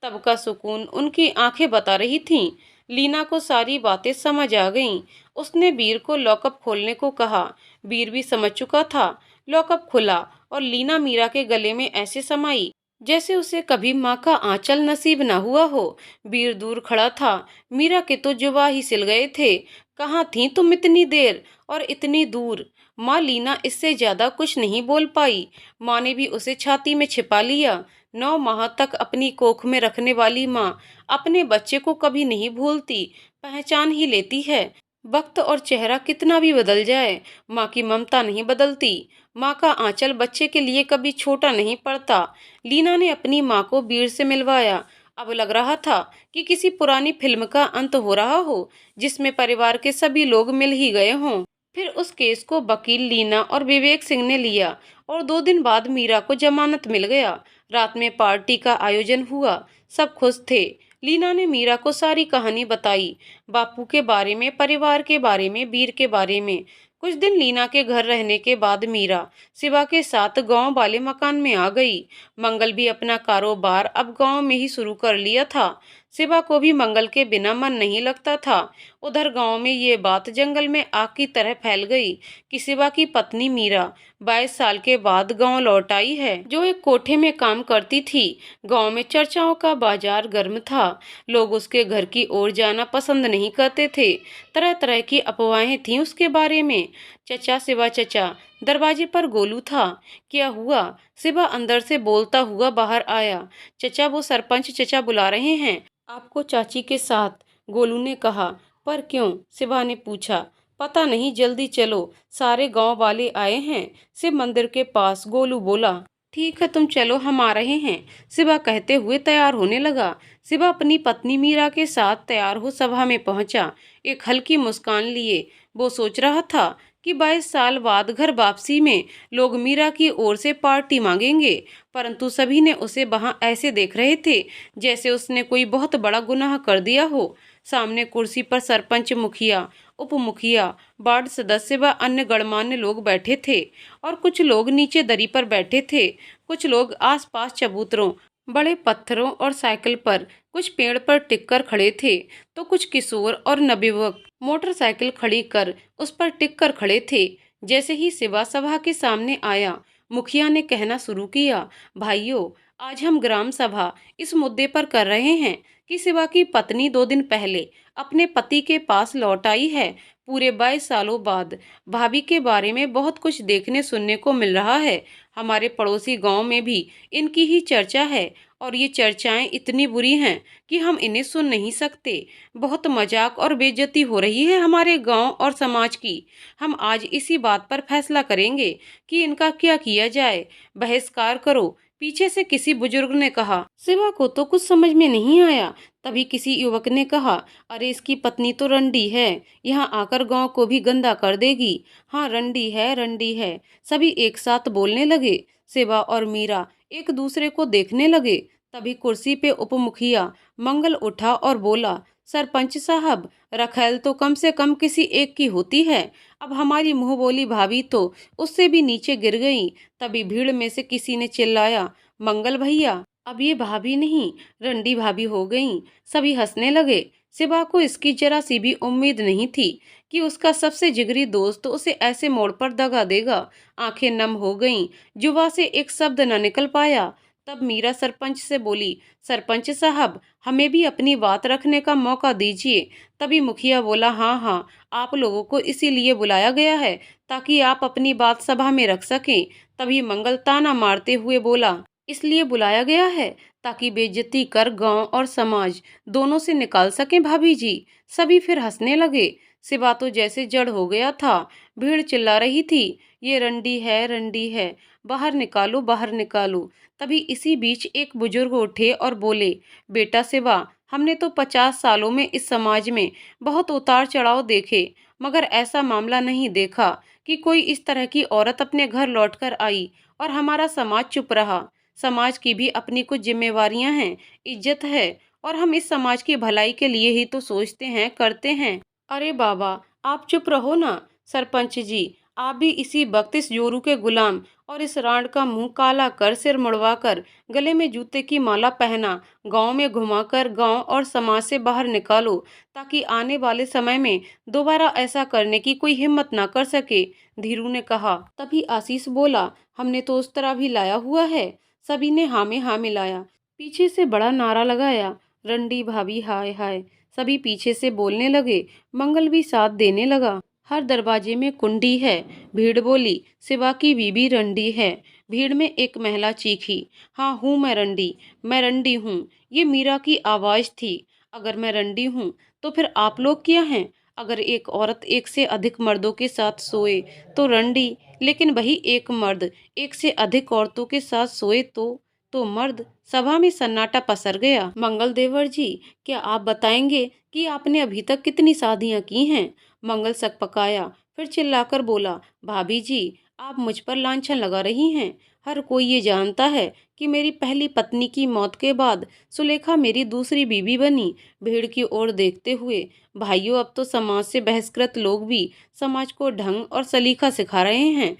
तब का सुकून उनकी आंखें बता रही थीं। लीना को सारी बातें समझ आ गईं। उसने वीर को लॉकअप खोलने को कहा। वीर भी समझ चुका था। लॉकअप खुला और लीना मीरा के गले में ऐसे समाई जैसे उसे कभी माँ का आंचल नसीब न हुआ हो। वीर दूर खड़ा था। मीरा के तो जुबां ही सिल गए थे। कहाँ थी तुम इतनी देर और इतनी दूर। माँ, लीना इससे ज्यादा कुछ नहीं बोल पाई। माँ ने भी उसे छाती में छिपा लिया। 9 माह तक अपनी कोख में रखने वाली माँ अपने बच्चे को कभी नहीं भूलती, पहचान ही लेती है। वक्त और चेहरा कितना भी बदल जाए, माँ की ममता नहीं बदलती। माँ का आंचल बच्चे के लिए कभी छोटा नहीं पड़ता। लीना ने अपनी माँ को वीर से मिलवाया। अब लग रहा था कि किसी पुरानी फिल्म का अंत हो रहा हो, जिसमें परिवार के सभी लोग मिल ही गए हों। फिर उस केस को वकील लीना और विवेक सिंह ने लिया और 2 दिन बाद मीरा को जमानत मिल गया। रात में पार्टी का आयोजन हुआ। सब खुश थे। लीना ने मीरा को सारी कहानी बताई। बापू के बारे में, परिवार के बारे में, वीर के बारे में। कुछ दिन लीना के घर रहने के बाद मीरा शिवा के साथ गांव वाले मकान में आ गई। मंगल भी अपना कारोबार अब गांव में ही शुरू कर लिया था। शिवा को भी मंगल के बिना मन नहीं लगता था। उधर गांव में ये बात जंगल में आग की तरह फैल गई कि शिवा की पत्नी मीरा 22 साल के बाद गांव लौट आई है, जो एक कोठे में काम करती थी। गांव में चर्चाओं का बाजार गर्म था। लोग उसके घर की ओर जाना पसंद नहीं करते थे। तरह तरह की अफवाहें थीं उसके बारे में। चचा, शिवा चचा। दरवाजे पर गोलू था। क्या हुआ? शिवा अंदर से बोलता हुआ बाहर आया। चचा, वो सरपंच चचा बुला रहे हैं आपको चाची के साथ, गोलू ने कहा। पर क्यों? शिवा ने पूछा। पता नहीं, जल्दी चलो, सारे गांव वाले आए हैं शिव मंदिर के पास, गोलू बोला। ठीक है, तुम चलो, हम आ रहे हैं, शिवा कहते हुए तैयार होने लगा। शिवा अपनी पत्नी मीरा के साथ तैयार हो सभा में पहुंचा, एक हल्की मुस्कान लिए। वो सोच रहा था कि 22 साल बाद घर वापसी में लोग मीरा की ओर से पार्टी मांगेंगे, परंतु सभी ने उसे वहां ऐसे देख रहे थे जैसे उसने कोई बहुत बड़ा गुनाह कर दिया हो। सामने कुर्सी पर सरपंच, मुखिया, उप मुखिया, वार्ड सदस्य व अन्य गणमान्य लोग बैठे थे और कुछ लोग नीचे दरी पर बैठे थे। कुछ लोग आसपास चबूतरों, बड़े पत्थरों और साइकिल पर, कुछ पेड़ पर टिककर खड़े थे, तो कुछ किशोर और नवयुवक मोटरसाइकिल खड़ी कर उस पर टिककर खड़े थे। जैसे ही शिवा सभा के सामने आया, मुखिया ने कहना शुरू किया, भाइयों, आज हम ग्राम सभा इस मुद्दे पर कर रहे हैं कि शिवा की पत्नी 2 दिन पहले अपने पति के पास लौट आई है। पूरे 22 सालों बाद भाभी के बारे में बहुत कुछ देखने सुनने को मिल रहा है। हमारे पड़ोसी गांव में भी इनकी ही चर्चा है और ये चर्चाएं इतनी बुरी हैं कि हम इन्हें सुन नहीं सकते। बहुत मजाक और बेइज्जती हो रही है हमारे गांव और समाज की। हम आज इसी बात पर फैसला करेंगे कि इनका क्या किया जाए। बहिष्कार करो, पीछे से किसी बुजुर्ग ने कहा। शिवा को तो कुछ समझ में नहीं आया। तभी किसी युवक ने कहा, अरे इसकी पत्नी तो रंडी है, यहाँ आकर गांव को भी गंदा कर देगी। हाँ रंडी है, रंडी है। सभी एक साथ बोलने लगे। शिवा और मीरा एक दूसरे को देखने लगे। तभी कुर्सी पे उपमुखिया मंगल उठा और बोला, सरपंच साहब, रखैल तो कम से कम किसी एक की होती है। अब हमारी मुंह बोली भाभी तो उससे भी नीचे गिर गई। तभी भीड़ में से किसी ने चिल्लाया, मंगल भैया, अब ये भाभी नहीं रंडी भाभी हो गईं। सभी हंसने लगे। शिवा को इसकी जरा सी भी उम्मीद नहीं थी कि उसका सबसे जिगरी दोस्त उसे ऐसे मोड़ पर दगा देगा। आंखें नम हो गईं। जुबा से एक शब्द न निकल पाया। तब मीरा सरपंच से बोली, सरपंच साहब, हमें भी अपनी बात रखने का मौका दीजिए। तभी मुखिया बोला, हाँ हाँ, आप लोगों को इसीलिए बुलाया गया है ताकि आप अपनी बात सभा में रख सकें। तभी मंगल ताना मारते हुए बोला, इसलिए बुलाया गया है ताकि बेइज्जती कर गांव और समाज दोनों से निकाल सकें भाभी जी। सभी फिर हंसने लगे। सिवा तो जैसे जड़ हो गया था। भीड़ चिल्ला रही थी, ये रंडी है, रंडी है, बाहर निकालो, बाहर निकालो। तभी इसी बीच एक बुजुर्ग उठे और बोले, बेटा सिवा, हमने तो 50 सालों में इस समाज में बहुत उतार चढ़ाव देखे, मगर ऐसा मामला नहीं देखा कि कोई इस तरह की औरत अपने घर लौटकर आई और हमारा समाज चुप रहा। समाज की भी अपनी कुछ जिम्मेवारियां हैं, इज्जत है, और हम इस समाज की भलाई के लिए ही तो सोचते हैं, करते हैं। अरे बाबा, आप चुप रहो ना। सरपंच जी, आप भी इसी वक्त इस जोरू के गुलाम और इस रांड का मुंह काला कर, सिर मुड़वाकर, गले में जूते की माला पहना, गांव में घुमाकर गांव और समाज से बाहर निकालो ताकि आने वाले समय में दोबारा ऐसा करने की कोई हिम्मत ना कर सके। धीरू ने कहा। तभी आशीष बोला, हमने तो उस तरह भी लाया हुआ है। सभी ने हाँ में हाँ मिलाया। पीछे से बड़ा नारा लगाया, रंडी भाभी हाय हाय। सभी पीछे से बोलने लगे। मंगल भी साथ देने लगा। हर दरवाजे में कुंडी है। भीड़ बोली, सिवा की बीबी रंडी है। भीड़ में एक महिला चीखी, हाँ हूँ मैं रंडी, मैं रंडी हूँ। ये मीरा की आवाज थी। अगर मैं रंडी हूँ तो फिर आप लोग क्या हैं? अगर एक औरत एक से अधिक मर्दों के साथ सोए तो रंडी, लेकिन वही एक मर्द एक से अधिक औरतों के साथ सोए तो मर्द। सभा में सन्नाटा पसर गया। मंगल देवर जी, क्या आप बताएंगे कि आपने अभी तक कितनी शादियां की हैं? मंगल सकपकाया, फिर चिल्लाकर बोला, भाभी जी, आप मुझ पर लांछन लगा रही हैं। हर कोई ये जानता है कि मेरी पहली पत्नी की मौत के बाद सुलेखा मेरी दूसरी बीवी बनी। भीड़ की ओर देखते हुए, भाइयों, अब तो समाज से बहिष्कृत लोग भी समाज को ढंग और सलीका सिखा रहे हैं।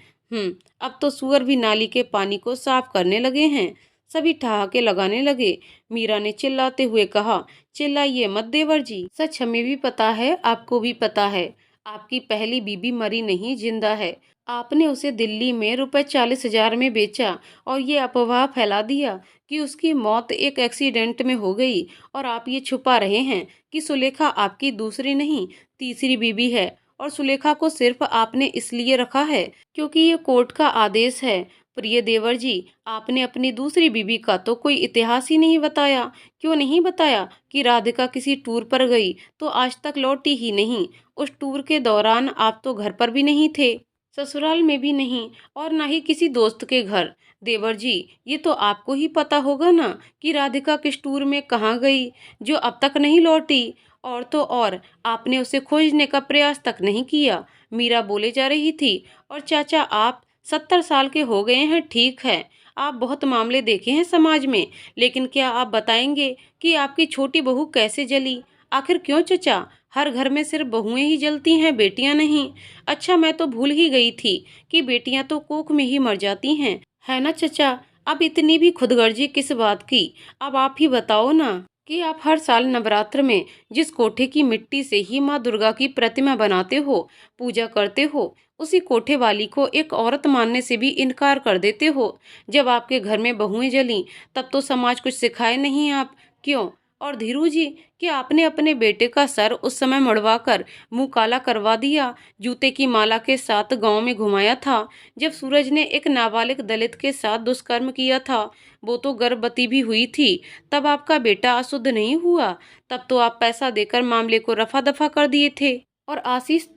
अब तो सुअर भी नाली के पानी को साफ करने लगे हैं। सभी ठहाके लगाने लगे। मीरा ने चिल्लाते हुए कहा, चिल्लाइए मत देवर जी, सच हमें भी पता है, आपको भी पता है। आपकी पहली बीबी मरी नहीं, जिंदा है। आपने उसे दिल्ली में ₹40,000 में बेचा और ये अफवाह फैला दिया कि उसकी मौत एक एक्सीडेंट में हो गई, और आप ये छुपा रहे हैं कि सुलेखा आपकी दूसरी नहीं, तीसरी बीबी है। और सुलेखा को सिर्फ आपने इसलिए रखा है क्योंकि ये कोर्ट का आदेश है। प्रिय देवर जी, आपने अपनी दूसरी बीवी का तो कोई इतिहास ही नहीं बताया। क्यों नहीं बताया कि राधिका किसी टूर पर गई तो आज तक लौटी ही नहीं। उस टूर के दौरान आप तो घर पर भी नहीं थे, ससुराल में भी नहीं, और ना ही किसी दोस्त के घर। देवर जी, ये तो आपको ही पता होगा ना कि राधिका किस टूर में कहाँ गई, जो अब तक नहीं लौटी। और तो और, आपने उसे खोजने का प्रयास तक नहीं किया। मीरा बोले जा रही थी। और चाचा, आप 70 साल के हो गए हैं, ठीक है, आप बहुत मामले देखे हैं समाज में, लेकिन क्या आप बताएंगे कि आपकी छोटी बहू कैसे जली? आखिर क्यों चचा? हर घर में सिर्फ बहुएं ही जलती हैं, बेटियां नहीं। अच्छा, मैं तो भूल ही गई थी कि बेटियां तो कोख में ही मर जाती हैं, है ना चचा? अब इतनी भी खुदगर्जी किस बात की? अब आप ही बताओ ना कि आप हर साल नवरात्र में जिस कोठे की मिट्टी से ही माँ दुर्गा की प्रतिमा बनाते हो, पूजा करते हो, उसी कोठे वाली को एक औरत मानने से भी इनकार कर देते हो। जब आपके घर में बहुएं जली तब तो समाज कुछ सिखाए नहीं आप, क्यों? और धीरू जी, क्या आपने अपने बेटे का सर उस समय मुड़वाकर मुंह काला करवा दिया, जूते की माला के साथ गांव में घुमाया था जब सूरज ने एक नाबालिग दलित के साथ दुष्कर्म किया था? वो तो गर्भवती भी हुई थी, तब आपका बेटा अशुद्ध नहीं हुआ। तब तो आप पैसा देकर मामले को रफा दफा कर दिए थे। और आशीष,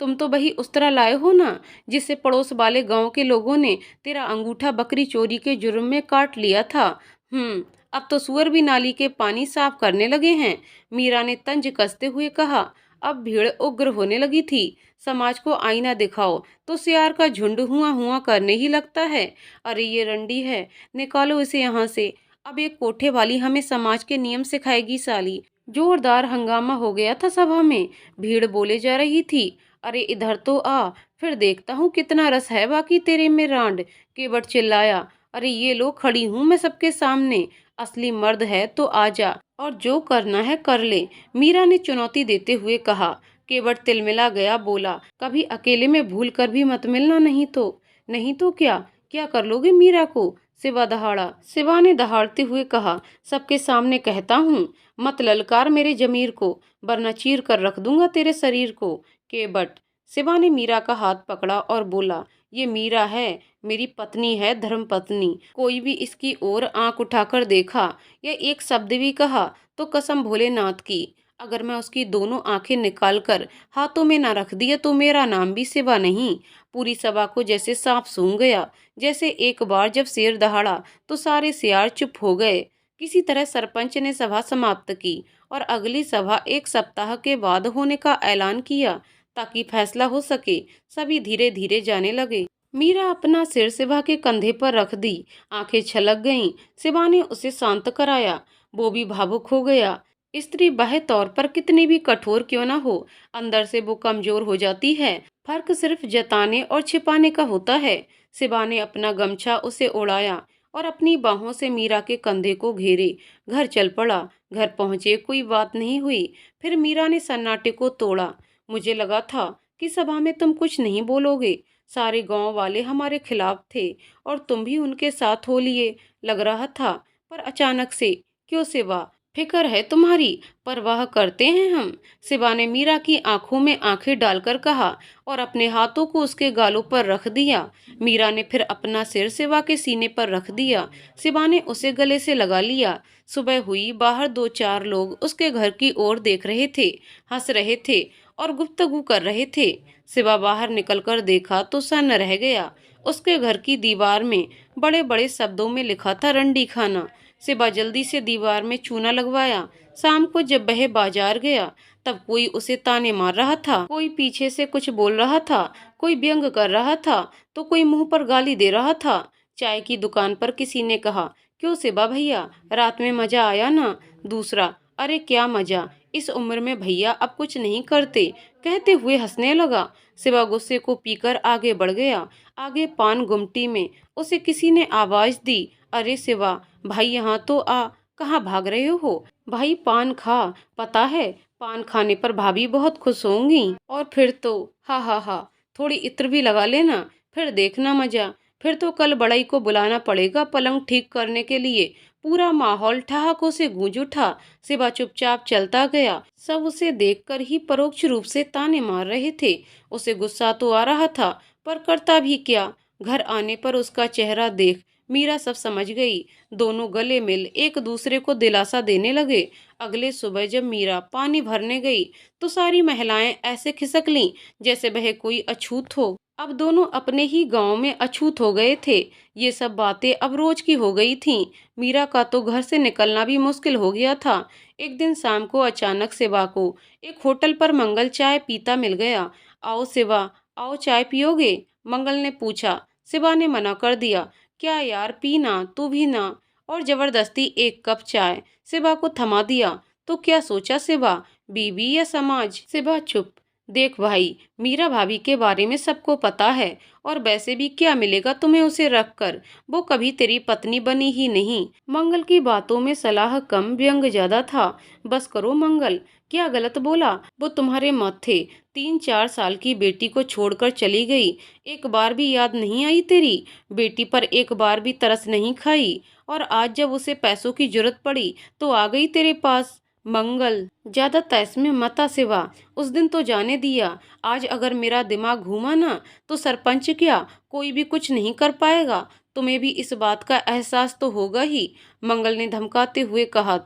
तुम तो वही उस्तरा लाए हो ना, जिससे पड़ोस वाले गांव के लोगों ने तेरा अंगूठा बकरी चोरी के जुर्म में काट लिया था। अब तो सुअर भी नाली के पानी साफ करने लगे हैं, मीरा ने तंज कसते हुए कहा। अब भीड़ उग्र होने लगी थी। समाज को आईना दिखाओ तो सियार का झुंड हुआ हुआ करने ही लगता है। अरे ये रंडी है, निकालो इसे यहाँ से। अब एक कोठे वाली हमें समाज के नियम सिखाएगी साली। जोरदार हंगामा हो गया था सभा में। भीड़ बोले जा रही थी, अरे इधर तो आ, फिर देखता हूँ कितना रस है बाकी तेरे में रांड। केवट चिल्लाया, अरे ये लो खड़ी हूँ मैं सबके सामने, असली मर्द है तो आजा और जो करना है कर ले। मीरा ने चुनौती देते हुए कहा। केवट तिलमिला गया, बोला, कभी अकेले में भूल कर भी मत मिलना, नहीं तो क्या क्या कर लोगे मीरा को? सिवा दहाड़ा। सिवा ने दहाड़ते हुए कहा, सबके सामने कहता हूँ, मत ललकार मेरे जमीर को, वरना चीर कर रख दूंगा तेरे शरीर को। केवट। सिवा ने मीरा का हाथ पकड़ा और बोला, ये मीरा है, मेरी पत्नी है, धर्म पत्नी। कोई भी इसकी ओर आंख उठाकर देखा या एक शब्द भी कहा तो कसम भोलेनाथ की, अगर मैं उसकी दोनों आंखें निकालकर हाथों में न रख दिया तो मेरा नाम भी सिवा नहीं। पूरी सभा को जैसे सांप सूंघ गया। जैसे एक बार जब शेर दहाड़ा तो सारे सियार चुप हो गए। किसी तरह सरपंच ने सभा समाप्त की और अगली सभा एक सप्ताह के बाद होने का ऐलान किया ताकि फैसला हो सके। सभी धीरे धीरे जाने लगे। मीरा अपना सिर सिवा के कंधे पर रख दी। आंखें छलक गईं। सिवा ने उसे शांत कराया। वो भी भावुक हो गया। स्त्री बाह्य तौर पर कितनी भी कठोर क्यों ना हो, अंदर से वो कमजोर हो जाती है। फर्क सिर्फ जताने और छिपाने का होता है। सिवा ने अपना गमछा उसे ओढ़ाया और अपनी बाहों से मीरा के कंधे को घेरे। घर चल पड़ा। घर पहुंचे कोई बात नहीं हुई। फिर मीरा ने सन्नाटे को तोड़ा। मुझे लगा था कि सभा में तुम कुछ नहीं बोलोगे। सारे गांव वाले हमारे खिलाफ थे और तुम भी उनके साथ हो लिए लग रहा था। पर अचानक से क्यों सिवा? फिक्र है तुम्हारी, परवाह करते हैं हम। सिवा ने मीरा की आंखों में आंखें डालकर कहा और अपने हाथों को उसके गालों पर रख दिया। मीरा ने फिर अपना सिर सिवा के सीने पर रख दिया। सिवा ने उसे गले से लगा लिया। सुबह हुई। बाहर दो चार लोग उसके घर की ओर देख रहे थे, हंस रहे थे और गुफ्तगू कर रहे थे। सिवा बाहर निकलकर देखा तो सन्न रह गया। उसके घर की दीवार में बड़े बड़े शब्दों में लिखा था, रंडी खाना। सिवा जल्दी से दीवार में चूना लगवाया। शाम को जब वह बाजार गया तब कोई उसे ताने मार रहा था, कोई पीछे से कुछ बोल रहा था, कोई व्यंग कर रहा था तो कोई मुंह पर गाली दे रहा था। चाय की दुकान पर किसी ने कहा, क्यों सिवा भैया, रात में मजा आया ना? दूसरा, अरे क्या मजा, इस उम्र में भैया अब कुछ नहीं करते, कहते हुए हंसने लगा। सिवा गुस्से को पीकर आगे बढ़ गया। आगे पान गुमटी में उसे किसी ने आवाज दी, अरे सिवा भाई यहाँ तो आ, कहाँ भाग रहे हो? भाई पान खा, पता है पान खाने पर भाभी बहुत खुश होंगी। और फिर तो हा हा हा, थोड़ी इत्र भी लगा लेना, फिर देखना मजा। फिर तो कल बड़ाई को बुलाना पड़ेगा पलंग ठीक करने के लिए। पूरा माहौल ठहाकों से गूंज उठा। सिवा चुपचाप चलता गया। सब उसे देखकर ही परोक्ष रूप से ताने मार रहे थे। उसे गुस्सा तो आ रहा था पर करता भी क्या? घर आने पर उसका चेहरा देख मीरा सब समझ गई। दोनों गले मिल एक दूसरे को दिलासा देने लगे। अगले सुबह जब मीरा पानी भरने गई तो सारी महिलाएं ऐसे खिसक लीं जैसे वह कोई अछूत हो। अब दोनों अपने ही गांव में अछूत हो गए थे। ये सब बातें अब रोज की हो गई थीं। मीरा का तो घर से निकलना भी मुश्किल हो गया था। एक दिन शाम को अचानक सिवा को एक होटल पर मंगल चाय पीता मिल गया। आओ सिवा, आओ चाय पियोगे? मंगल ने पूछा। सिवा ने मना कर दिया, क्या यार, पीना तू भी ना। और जबरदस्ती एक कप चाय सिवा को थमा दिया। तो क्या सोचा सिवा, बीवी या समाज? सिवा चुप। देख भाई, मीरा भाभी के बारे में सबको पता है और वैसे भी क्या मिलेगा तुम्हें उसे रख कर, वो कभी तेरी पत्नी बनी ही नहीं। मंगल की बातों में सलाह कम व्यंग ज्यादा था। बस करो मंगल, क्या गलत बोला? वो तुम्हारे मत थे। 3-4 साल की बेटी को छोड़कर चली गई। एक बार भी याद नहीं आई तेरी बेटी पर? एक बार भी तरस नहीं खाई? और आज जब उसे पैसों की जरूरत पड़ी तो आ गई तेरे पास। मंगल, ज्यादा तैस में मत आ सिवा, उस दिन तो जाने दिया। आज अगर मेरा दिमाग घूमा ना तो सरपंच क्या कोई भी कुछ नहीं कर पाएगा। तुम्हें भी इस बात का एहसास तो होगा ही, मंगल ने धमकाते हुए कहा।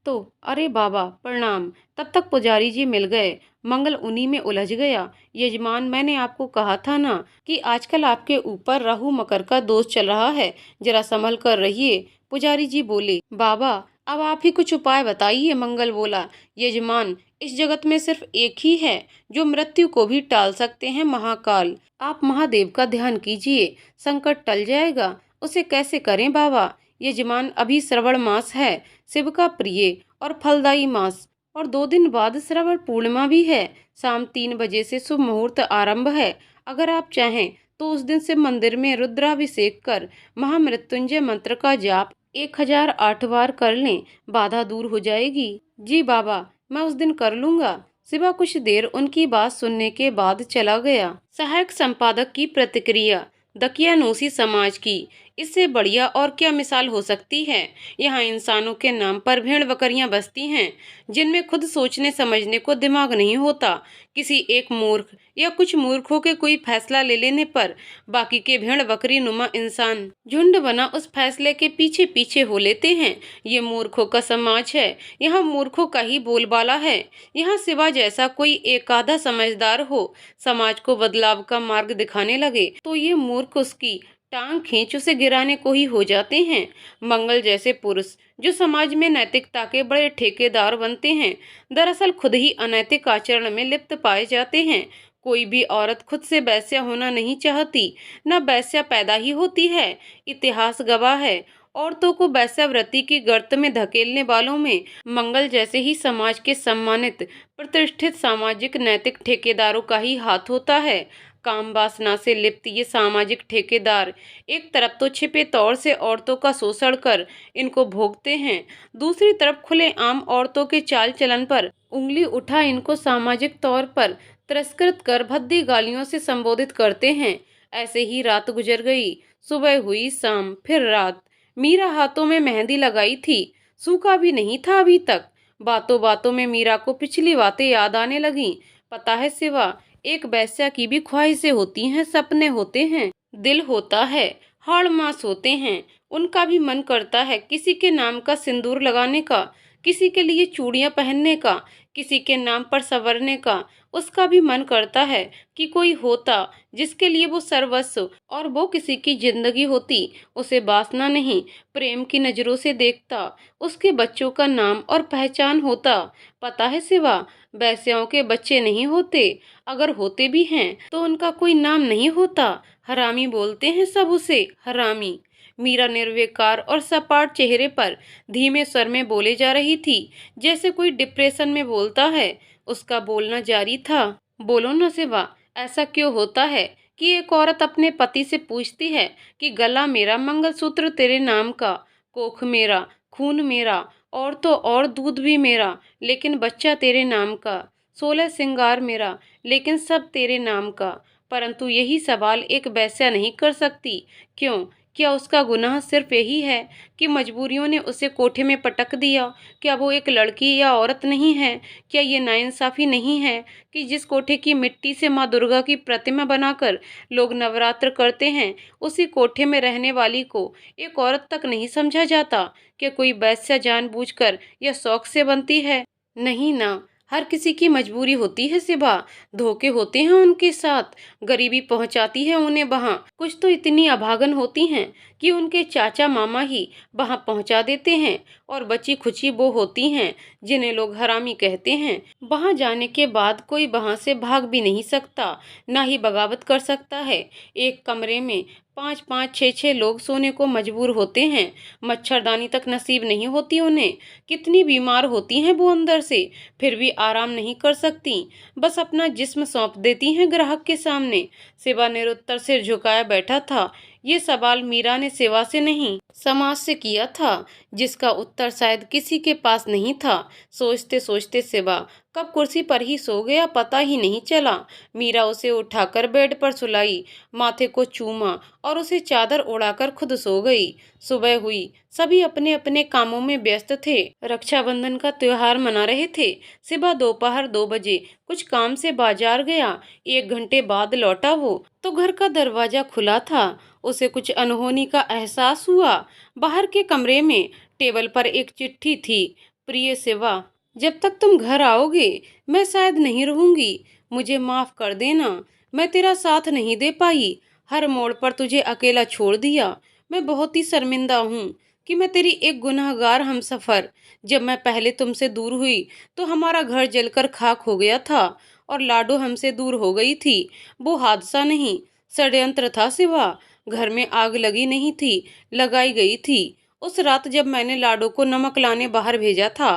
तो अरे बाबा प्रणाम। तब तक पुजारी जी मिल गए। मंगल उन्हीं में उलझ गया। यजमान, मैंने आपको कहा था ना कि आजकल आपके ऊपर राहु मकर का दोष चल रहा है, जरा संभल कर रहिए। पुजारी जी बोले, बाबा अब आप ही कुछ उपाय बताइए। मंगल बोला, यजमान, इस जगत में सिर्फ एक ही है जो मृत्यु को भी टाल सकते हैं, महाकाल। आप महादेव का ध्यान कीजिए, संकट टल जाएगा। उसे कैसे करें बाबा? यजमान, अभी श्रवण मास है, शिव का प्रिय और फलदायी मास, और 2 दिन बाद श्रवण पूर्णिमा भी है। शाम 3 बजे से शुभ मुहूर्त आरंभ है। अगर आप चाहें तो उस दिन शिव मंदिर में रुद्राभिषेक कर महामृत्युंजय मंत्र का जाप 1008 बार कर लें, बाधा दूर हो जाएगी। जी बाबा, मैं उस दिन कर लूंगा। शिवा कुछ देर उनकी बात सुनने के बाद चला गया। सहायक संपादक की प्रतिक्रिया। दकियानूसी समाज की इससे बढ़िया और क्या मिसाल हो सकती है। यहाँ इंसानों के नाम पर भेड़ बकरियां बसती हैं, जिनमें खुद सोचने समझने को दिमाग नहीं होता। किसी एक मूर्ख या कुछ मूर्खों के कोई फैसला ले लेने पर बाकी के भेड़ बकरी नुमा इंसान झुंड बना उस फैसले के पीछे पीछे हो लेते हैं। ये मूर्खों का समाज है। यहाँ मूर्खों का ही बोलबाला है। यहाँ सिवा जैसा कोई एक आधा समझदार हो, समाज को बदलाव का मार्ग दिखाने लगे, तो ये मूर्ख उसकी टांग खींच उसे गिराने को ही हो जाते हैं। मंगल जैसे पुरुष जो समाज में नैतिकता के बड़े ठेकेदार बनते हैं, दरअसल खुद ही अनैतिक आचरण में लिप्त पाए जाते हैं। कोई भी औरत खुद से वैश्या होना नहीं चाहती, न वैश्या पैदा ही होती है। इतिहास गवाह है, औरतों को वैश्यावृत्ति की गर्त में धकेलने वालों में मंगल जैसे ही समाज के सम्मानित प्रतिष्ठित सामाजिक नैतिक ठेकेदारों का ही हाथ होता है। काम वासना से लिप्त ये सामाजिक ठेकेदार एक तरफ तो छिपे तौर से औरतों का शोषण कर इनको भोगते हैं, दूसरी तरफ खुलेआम औरतों के चाल चलन पर उंगली उठा इनको सामाजिक तौर पर तिरस्कृत कर भद्दी गालियों से संबोधित करते हैं। ऐसे ही रात गुजर गई। सुबह हुई, शाम, फिर रात। मीरा हाथों में मेहंदी लगाई थी, सूखा भी नहीं था अभी तक। बातों बातों में मीरा को पिछली बातें याद आने लगीं। पता है सिवा, एक वेश्या की भी ख्वाहिशें होती हैं, सपने होते हैं, दिल होता है, हाड़ मांस होते हैं। उनका भी मन करता है किसी के नाम का सिंदूर लगाने का, किसी के लिए चूड़ियां पहनने का, किसी के नाम पर संवरने का। उसका भी मन करता है कि कोई होता जिसके लिए वो सर्वस्व और वो किसी की जिंदगी होती। उसे वासना नहीं, प्रेम की नजरों से देखता, उसके बच्चों का नाम और पहचान होता। पता है सिवा, वैश्याओं के बच्चे नहीं होते, अगर होते भी हैं तो उनका कोई नाम नहीं होता। हरामी बोलते हैं सब उसे, हरामी। मीरा निर्विकार और सपाट चेहरे पर धीमे स्वर में बोले जा रही थी, जैसे कोई डिप्रेशन में बोलता है। उसका बोलना जारी था। बोलो न सिवा, ऐसा क्यों होता है कि एक औरत अपने पति से पूछती है कि गला मेरा, मंगलसूत्र तेरे नाम का, कोख मेरा, खून मेरा, और तो और दूध भी मेरा, लेकिन बच्चा तेरे नाम का, 16 श्रृंगार मेरा, लेकिन सब तेरे नाम का। परंतु यही सवाल एक वेश्या नहीं कर सकती। क्यों? क्या उसका गुनाह सिर्फ यही है कि मजबूरियों ने उसे कोठे में पटक दिया? क्या वो एक लड़की या औरत नहीं है? क्या ये नाइंसाफी नहीं है कि जिस कोठे की मिट्टी से माँ दुर्गा की प्रतिमा बनाकर लोग नवरात्र करते हैं, उसी कोठे में रहने वाली को एक औरत तक नहीं समझा जाता? क्या कोई वेश्या जानबूझकर या शौक से बनती है? नहीं ना, हर किसी की मजबूरी होती है सिबा। धोखे होते हैं उनके साथ, गरीबी पहुंचाती है उन्हें वहां। कुछ तो इतनी अभागन होती हैं कि उनके चाचा मामा ही वहां पहुंचा देते हैं, और बची खुची वो होती हैं जिन्हें लोग हरामी कहते हैं। वहां जाने के बाद कोई वहां से भाग भी नहीं सकता, ना ही बगावत कर सकता है। एक कमरे में 5-5, 6-6 लोग सोने को मजबूर होते हैं। मच्छरदानी तक नसीब नहीं होती उन्हें। कितनी बीमार होती हैं वो अंदर से, फिर भी आराम नहीं कर सकती। बस अपना जिस्म सौंप देती हैं ग्राहक के सामने। सिवा निरुत्तर सिर झुकाया बैठा था। ये सवाल मीरा ने सिवा से नहीं, समाज से किया था, जिसका उत्तर शायद किसी के पास नहीं था। सोचते सोचते सिवा कब कुर्सी पर ही सो गया, पता ही नहीं चला। मीरा उसे उठाकर बेड पर सुलाई, माथे को चूमा और उसे चादर उड़ाकर खुद सो गई। सुबह हुई। सभी अपने अपने कामों में व्यस्त थे। रक्षाबंधन का त्योहार मना रहे थे। सिवा दोपहर 2 बजे कुछ काम से बाजार गया। 1 घंटे बाद लौटा वो, तो घर का दरवाजा खुला था। उसे कुछ अनहोनी का एहसास हुआ। बाहर के कमरे में टेबल पर एक चिट्ठी थी। प्रिय शिवा, जब तक तुम घर आओगे मैं शायद नहीं रहूंगी। मुझे माफ कर देना, मैं तेरा साथ नहीं दे पाई। हर मोड़ पर तुझे अकेला छोड़ दिया। मैं बहुत ही शर्मिंदा हूँ कि मैं तेरी एक गुनहगार हमसफर। जब मैं पहले तुमसे दूर हुई तो हमारा घर जलकर खाक हो गया था और लाडो हमसे दूर हो गई थी। वो हादसा नहीं, षड्यंत्र था शिवा। घर में आग लगी नहीं थी, लगाई गई थी। उस रात जब मैंने लाडो को नमक लाने बाहर भेजा था,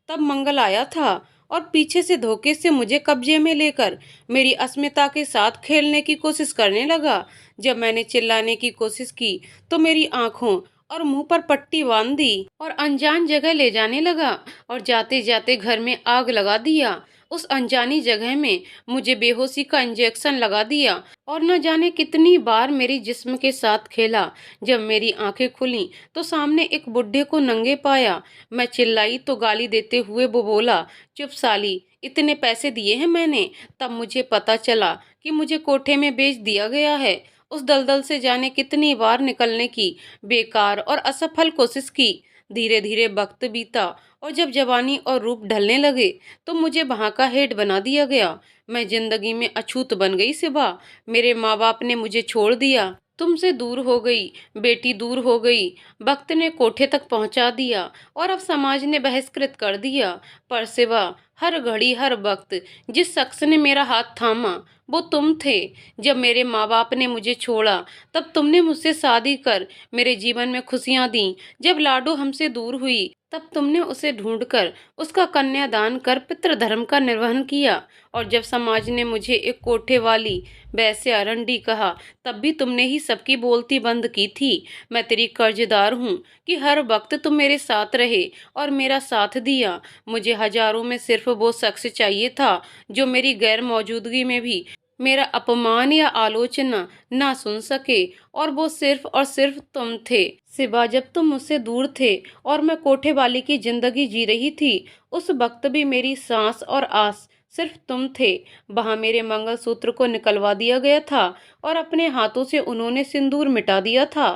तब मंगल आया था और पीछे से धोखे से मुझे कब्जे में लेकर मेरी अस्मिता के साथ खेलने की कोशिश करने लगा। जब मैंने चिल्लाने की कोशिश की तो मेरी आंखों और मुंह पर पट्टी बांध दी और अनजान जगह ले जाने लगा और जाते जाते घर में आग लगा दिया। उस अनजानी जगह में मुझे बेहोशी का इंजेक्शन लगा दिया और न जाने कितनी बार मेरी जिस्म के साथ खेला। जब मेरी आंखें खुली तो सामने एक बुड्ढे को नंगे पाया। मैं चिल्लाई तो गाली देते हुए वो बोला, चुप साली, इतने पैसे दिए हैं मैंने। तब मुझे पता चला कि मुझे कोठे में बेच दिया गया है। उस दलदल से जाने कितनी बार निकलने की बेकार और असफल कोशिश की। धीरे धीरे वक्त बीता और जब जवानी और रूप ढलने लगे तो मुझे वहां का हेड बना दिया गया। मैं जिंदगी में अछूत बन गई सिवा। मेरे माँ बाप ने मुझे छोड़ दिया, तुमसे दूर हो गई, बेटी दूर हो गई। वक्त ने कोठे तक पहुंचा दिया और अब समाज ने बहिष्कृत कर दिया। पर सिवा, हर घड़ी हर वक्त जिस शख्स ने मेरा हाथ थामा वो तुम थे। जब मेरे माँ बाप ने मुझे छोड़ा तब तुमने मुझसे शादी कर मेरे जीवन में खुशियां दी। जब लाडो हमसे दूर हुई तब तुमने उसे ढूंढकर उसका कन्यादान कर पितृधर्म का निर्वहन किया। और जब समाज ने मुझे एक कोठे वाली वैसे अरंडी कहा तब भी तुमने ही सबकी बोलती बंद की थी। मैं तेरी कर्जदार हूँ कि हर वक्त तुम मेरे साथ रहे और मेरा साथ दिया। मुझे हजारों में सिर्फ वो शख्स चाहिए था जो मेरी गैर मौजूदगी में भी मेरा अपमान या आलोचना ना सुन सके, और वो सिर्फ और सिर्फ तुम थे। सिवा, जब तुम मुझसे दूर थे और मैं कोठे वाली की जिंदगी जी रही थी, उस वक्त भी मेरी सांस और आस सिर्फ तुम थे। वहां मेरे मंगलसूत्र को निकलवा दिया गया था और अपने हाथों से उन्होंने सिंदूर मिटा दिया था।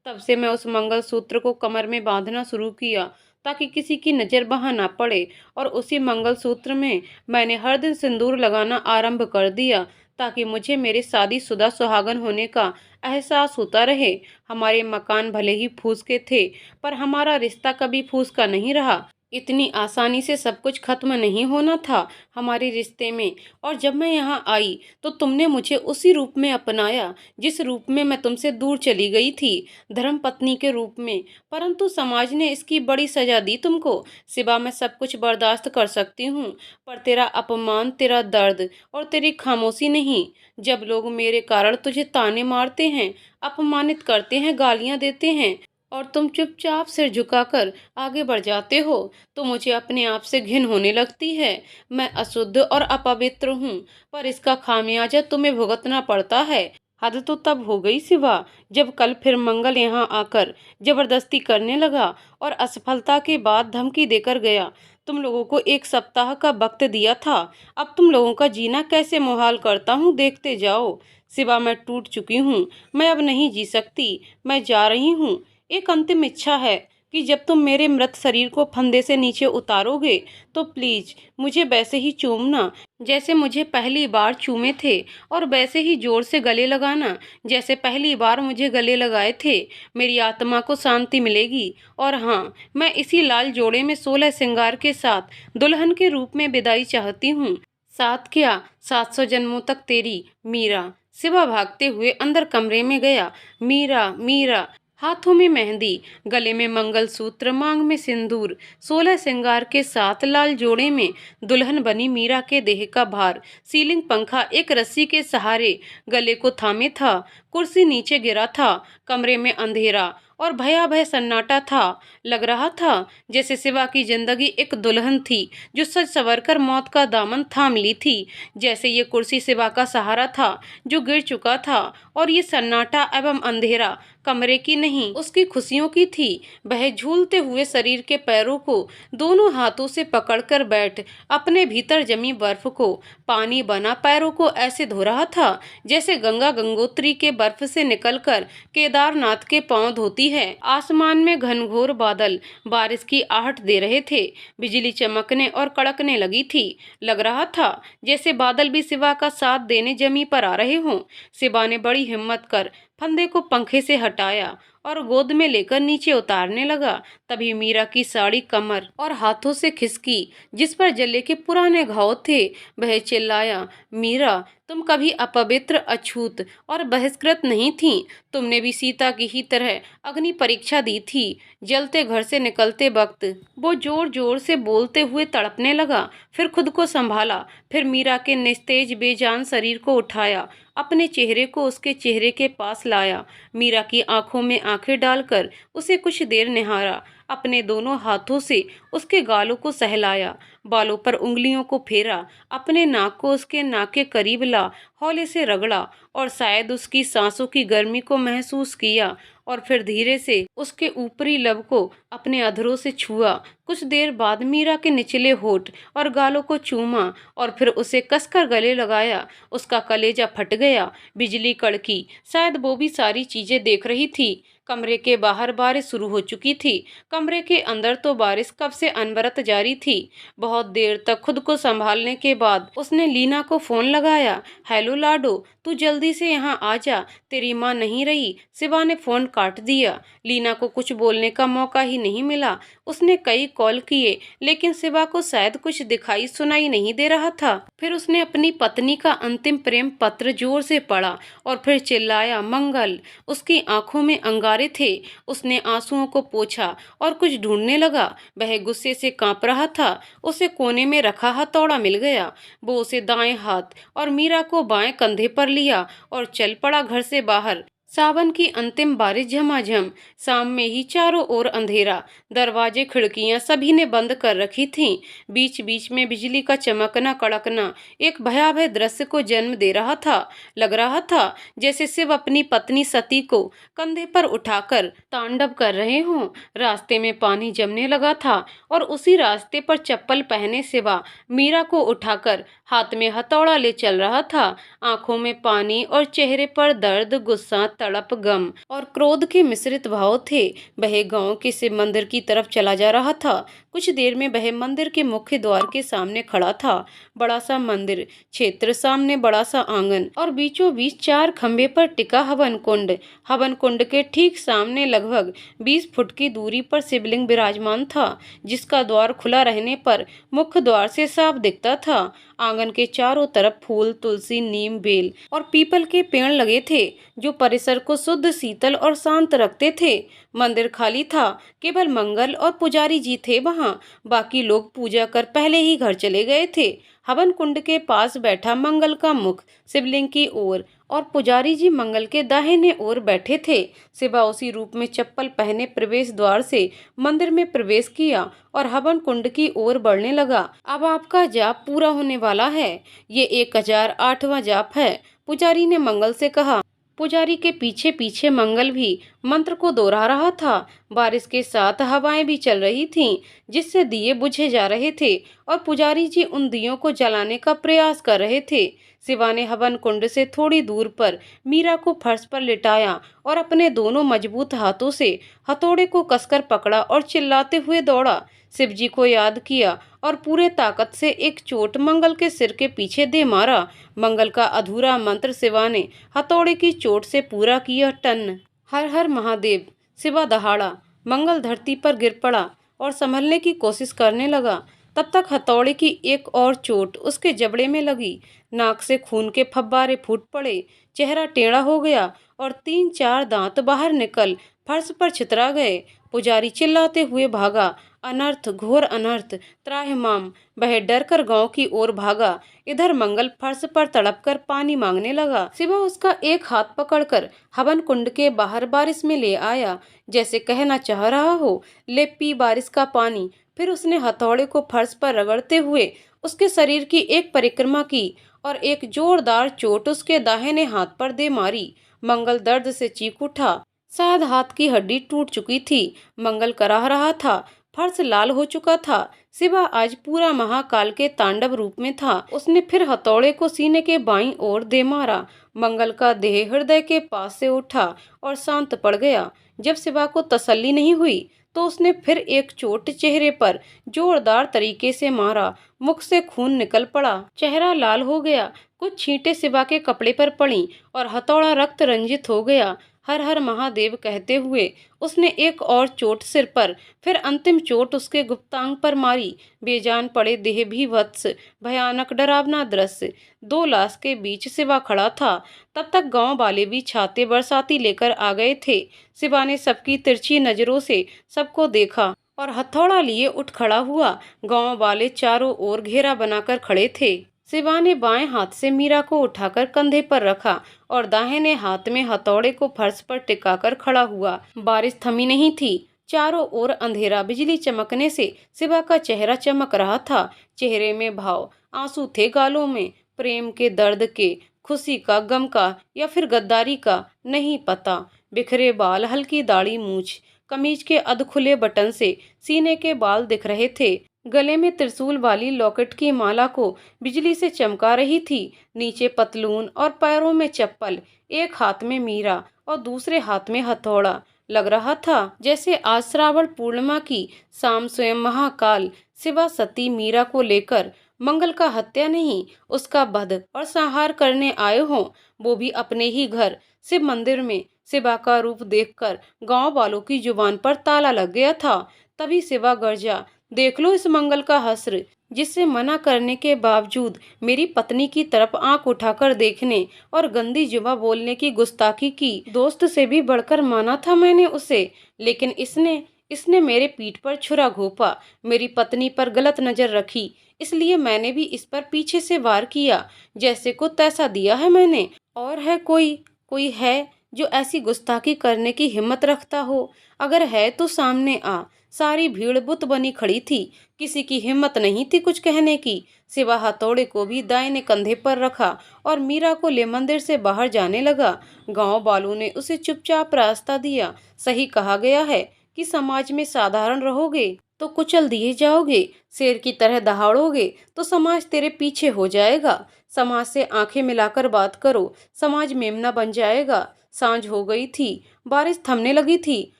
तब से मैं उस मंगलसूत्र को कमर में बांधना शुरू किया ताकि किसी की नजर वहां ना पड़े, और उसी मंगलसूत्र में मैंने हर दिन सिंदूर लगाना आरंभ कर दिया ताकि मुझे मेरे शादीशुदा सुहागन होने का एहसास होता रहे। हमारे मकान भले ही फूस के थे, पर हमारा रिश्ता कभी फूस का नहीं रहा। इतनी आसानी से सब कुछ खत्म नहीं होना था हमारे रिश्ते में। और जब मैं यहाँ आई तो तुमने मुझे उसी रूप में अपनाया जिस रूप में मैं तुमसे दूर चली गई थी, धर्म पत्नी के रूप में। परंतु समाज ने इसकी बड़ी सजा दी तुमको। सिवा, मैं सब कुछ बर्दाश्त कर सकती हूँ, पर तेरा अपमान, तेरा दर्द और तेरी खामोशी नहीं। जब लोग मेरे कारण तुझे ताने मारते हैं, अपमानित करते हैं, गालियां देते हैं और तुम चुपचाप सिर झुकाकर आगे बढ़ जाते हो, तो मुझे अपने आप से घिन होने लगती है। मैं अशुद्ध और अपवित्र हूँ, पर इसका खामियाजा तुम्हें भुगतना पड़ता है। हद तो तब हो गई सिवा, जब कल फिर मंगल यहाँ आकर जबरदस्ती करने लगा और असफलता के बाद धमकी देकर गया। तुम लोगों को एक सप्ताह का वक्त दिया था। अब तुम लोगों का जीना कैसे मुहाल करता हूँ, देखते जाओ। सिवा, मैं टूट चुकी हूँ, मैं अब नहीं जी सकती, मैं जा रही हूँ। एक अंतिम इच्छा है कि जब तुम मेरे मृत शरीर को फंदे से नीचे उतारोगे तो प्लीज मुझे वैसे ही चूमना जैसे मुझे पहली बार चूमे थे, और वैसे ही जोर से गले लगाना जैसे पहली बार मुझे गले लगाए थे। मेरी आत्मा को शांति मिलेगी। और हाँ, मैं इसी लाल जोड़े में 16 श्रृंगार के साथ दुल्हन के रूप में विदाई चाहती हूँ। साथ क्या, 700 जन्मों तक तेरी, मीरा। सिवा भागते हुए अंदर कमरे में गया। मीरा, मीरा, हाथों में मेहंदी, गले में मंगलसूत्र, मांग में सिंदूर, 16 श्रृंगार के साथ लाल जोड़े में दुल्हन बनी मीरा के देह का भार सीलिंग पंखा एक रस्सी के सहारे गले को थामे था। कुर्सी नीचे गिरा था। कमरे में अंधेरा और भयावह सन्नाटा था। लग रहा था जैसे शिवा की जिंदगी एक दुल्हन थी जो सज संवर कर मौत का दामन थाम ली थी। जैसे ये कुर्सी शिवा का सहारा था जो गिर चुका था, और ये सन्नाटा एवं अंधेरा कमरे की नहीं, उसकी खुशियों की थी। वह झूलते हुए शरीर के पैरों को दोनों हाथों से पकड़कर बैठ अपने भीतर जमी बर्फ को पानी बना पैरों को ऐसे धो रहा था जैसे गंगा गंगोत्री के बर्फ से निकलकर केदारनाथ के पांव धोती है। आसमान में घनघोर बादल बारिश की आहट दे रहे थे। बिजली चमकने और कड़कने लगी थी। लग रहा था जैसे बादल भी शिवा का साथ देने जमी पर आ रहे हों। शिवा ने बड़ी हिम्मत कर फंदे को पंखे से हटाया और गोद में लेकर नीचे उतारने लगा। तभी मीरा की साड़ी कमर और हाथों से खिसकी, जिस पर जले के पुराने घाव थे। वह चिल्लाया, मीरा, तुम कभी अपवित्र, अछूत और बहिष्कृत नहीं थी। तुमने भी सीता की ही तरह अग्नि परीक्षा दी थी। जलते घर से निकलते वक्त वो जोर जोर से बोलते हुए तड़पने लगा, फिर खुद को संभाला, फिर मीरा के निस्तेज बेजान शरीर को उठाया, अपने चेहरे को उसके चेहरे के पास लाया, मीरा की आंखों में आंखें डालकर उसे कुछ देर निहारा, अपने दोनों हाथों से उसके गालों को सहलाया, बालों पर उंगलियों को फेरा, अपने नाक को उसके नाक के करीब ला, हौले से रगड़ा और शायद उसकी सांसों की गर्मी को महसूस किया और फिर धीरे से उसके ऊपरी लब को अपने अधरों से छुआ। कुछ देर बाद मीरा के निचले होठ और गालों को चूमा और फिर उसे कसकर गले लगाया। उसका कलेजा फट गया। बिजली कड़की। शायद वो भी सारी चीजें देख रही थी। कमरे के बाहर बारिश शुरू हो चुकी थी। कमरे के अंदर तो बारिश कब से अनवरत जारी थी। बहुत देर तक खुद को संभालने के बाद उसने लीना को फोन लगाया। हेलो लाडो, तू जल्दी से यहाँ आ जा, तेरी माँ नहीं रही। शिवा ने फोन काट दिया। लीना को कुछ बोलने का मौका ही नहीं मिला। उसने कई कॉल किए लेकिन शिवा को शायद कुछ दिखाई सुनाई नहीं दे रहा था। फिर उसने अपनी पत्नी का अंतिम प्रेम पत्र जोर से पढ़ा और फिर चिल्लाया, मंगल। उसकी आंखों में अंगारे थे। उसने आंसुओं को पोंछा और कुछ ढूंढने लगा। वह गुस्से से कांप रहा था। उसे कोने में रखा हथौड़ा मिल गया। वो उसे दाएं हाथ और मीरा को बाएं कंधे पर लिया और चल पड़ा घर से बाहर। सावन की अंतिम बारिश झमाझम। शाम में ही चारों ओर अंधेरा। दरवाजे खिड़कियां सभी ने बंद कर रखी थीं। बीच बीच में बिजली का चमकना कड़कना एक भयावह दृश्य को जन्म दे रहा था। लग रहा था जैसे शिव अपनी पत्नी सती को कंधे पर उठाकर तांडव कर रहे हों। रास्ते में पानी जमने लगा था और उसी रास्ते पर चप्पल पहने शिवा मीरा को उठाकर हाथ में हथौड़ा ले चल रहा था। आंखों में पानी और चेहरे पर दर्द, गुस्सा, तड़प, गम और क्रोध के मिश्रित भाव थे। वह गांव के शिव मंदिर की तरफ चला जा रहा था। कुछ देर में वह मंदिर के मुख्य द्वार के सामने खड़ा था। बड़ा सा मंदिर क्षेत्र, सामने बड़ा सा आंगन और बीचों बीच 4 खंबे पर टिका हवन कुंड। हवन कुंड के ठीक सामने लगभग 20 फुट की दूरी पर शिवलिंग विराजमान था, जिसका द्वार खुला रहने पर मुख्य द्वार से साफ दिखता था। आंगन के चारों तरफ फूल, तुलसी, नीम, बेल और पीपल के पेड़ लगे थे, जो परिसर को शुद्ध, शीतल और शांत रखते थे। मंदिर खाली था। केवल मंगल और पुजारी जी थे वहाँ। बाकी लोग पूजा कर पहले ही घर चले गए थे। हवन कुंड के पास बैठा मंगल का मुख शिवलिंग की ओर और पुजारी जी मंगल के दाहिने ओर बैठे थे। शिवा उसी रूप में चप्पल पहने प्रवेश द्वार से मंदिर में प्रवेश किया और हवन कुंड की ओर बढ़ने लगा। अब आपका जाप पूरा होने वाला है। ये 1008वां जाप है, पुजारी ने मंगल से कहा। पुजारी के पीछे पीछे मंगल भी मंत्र को दोहरा रहा था। बारिश के साथ हवाएं भी चल रही थीं, जिससे दिए बुझे जा रहे थे और पुजारी जी उन दियों को जलाने का प्रयास कर रहे थे। शिवा ने हवन कुंड से थोड़ी दूर पर मीरा को फर्श पर लिटाया और अपने दोनों मजबूत हाथों से हथौड़े को कसकर पकड़ा और चिल्लाते हुए दौड़ा। शिव जी को याद किया और पूरे ताकत से एक चोट मंगल के सिर के पीछे दे मारा। मंगल का अधूरा मंत्र शिवा ने हथौड़े की चोट से पूरा किया। टन। हर हर महादेव। शिवा दहाड़ा। मंगल धरती पर गिर पड़ा और संभलने की कोशिश करने लगा। तब तक हथौड़े की एक और चोट उसके जबड़े में लगी। नाक से खून के फव्वारे फूट पड़े। चेहरा टेढ़ा हो गया और 3-4 दांत बाहर निकल फर्श पर छितरा गए। पुजारी चिल्लाते हुए भागा। अनर्थ, घोर अनर्थ, त्राहिमाम। वह डर कर गांव की ओर भागा। इधर मंगल फर्श पर तड़प कर पानी मांगने लगा। शिवा उसका एक हाथ पकड़कर हवन कुंड के बाहर बारिश में ले आया, जैसे कहना चाह रहा हो, ले पी बारिश का पानी। फिर उसने हथौड़े को फर्श पर रगड़ते हुए उसके शरीर की एक परिक्रमा की और एक जोरदार चोट उसके दाहिने हाथ पर दे मारी। मंगल दर्द से चीख उठा। शायद हाथ की हड्डी टूट चुकी थी। मंगल कराह रहा था। फर्श लाल हो चुका था। शिवा आज पूरा महाकाल के तांडव रूप में था। उसने फिर हथौड़े को सीने के बाईं ओर दे मारा। मंगल का देह हृदय के पास से उठा और शांत पड़ गया। जब शिवा को तसल्ली नहीं हुई तो उसने फिर एक चोट चेहरे पर जोरदार तरीके से मारा। मुख से खून निकल पड़ा, चेहरा लाल हो गया। कुछ छींटे शिवा के कपड़े पर पड़ी और हथौड़ा रक्त रंजित हो गया। हर हर महादेव कहते हुए उसने एक और चोट सिर पर, फिर अंतिम चोट उसके गुप्तांग पर मारी। बेजान पड़े देह भी वत्स, भयानक डरावना दृश्य। दो लाश के बीच शिवा खड़ा था। तब तक गांव वाले भी छाते बरसाती लेकर आ गए थे। शिवा ने सबकी तिरछी नजरों से सबको देखा और हथौड़ा लिए उठ खड़ा हुआ। गांव वाले चारों ओर घेरा बनाकर खड़े थे। शिवा ने बाएं हाथ से मीरा को उठाकर कंधे पर रखा और दाहिने हाथ में हथौड़े को फर्श पर टिकाकर खड़ा हुआ। बारिश थमी नहीं थी। चारों ओर अंधेरा, बिजली चमकने से शिवा का चेहरा चमक रहा था। चेहरे में भाव, आंसू थे गालों में, प्रेम के, दर्द के, खुशी का, गम का या फिर गद्दारी का, नहीं पता। बिखरे बाल, हल्की दाढ़ी, मूछ, कमीज के अधखुले बटन से सीने के बाल दिख रहे थे। गले में त्रिशूल वाली लॉकेट की माला को बिजली से चमका रही थी। नीचे पतलून और पैरों में चप्पल, एक हाथ में मीरा और दूसरे हाथ में हथौड़ा। लग रहा था जैसे आज श्रावण पूर्णिमा की शाम स्वयं महाकाल शिवा सती मीरा को लेकर मंगल का हत्या नहीं, उसका वध और संहार करने आए हों, वो भी अपने ही घर शिव मंदिर में। शिवा का रूप देखकर गांव वालों की जुबान पर ताला लग गया था। तभी शिवा गरजा, देख लो इस मंगल का हश्र, जिससे मना करने के बावजूद मेरी पत्नी की तरफ आंख उठाकर देखने और गंदी जुबां बोलने की गुस्ताखी की। दोस्त से भी बढ़कर माना था मैंने उसे, लेकिन इसने इसने मेरे पीठ पर छुरा घोंपा, मेरी पत्नी पर गलत नजर रखी। इसलिए मैंने भी इस पर पीछे से वार किया। जैसे को तैसा दिया है मैंने। और है कोई कोई है जो ऐसी गुस्ताखी करने की हिम्मत रखता हो? अगर है तो सामने आ। सारी भीड़ बुत बनी खड़ी थी। किसी की हिम्मत नहीं थी कुछ कहने की। शिवा हथौड़े को भी दाहिने कंधे पर रखा और मीरा को ले मंदिर से बाहर जाने लगा। गांव वालों ने उसे चुपचाप रास्ता दिया। सही कहा गया है कि समाज में साधारण रहोगे तो कुचल दिए जाओगे, शेर की तरह दहाड़ोगे तो समाज तेरे पीछे हो जाएगा। समाज से आंखें मिलाकर बात करो, समाज मेमना बन जाएगा। सांझ हो गई थी, बारिश थमने लगी थी,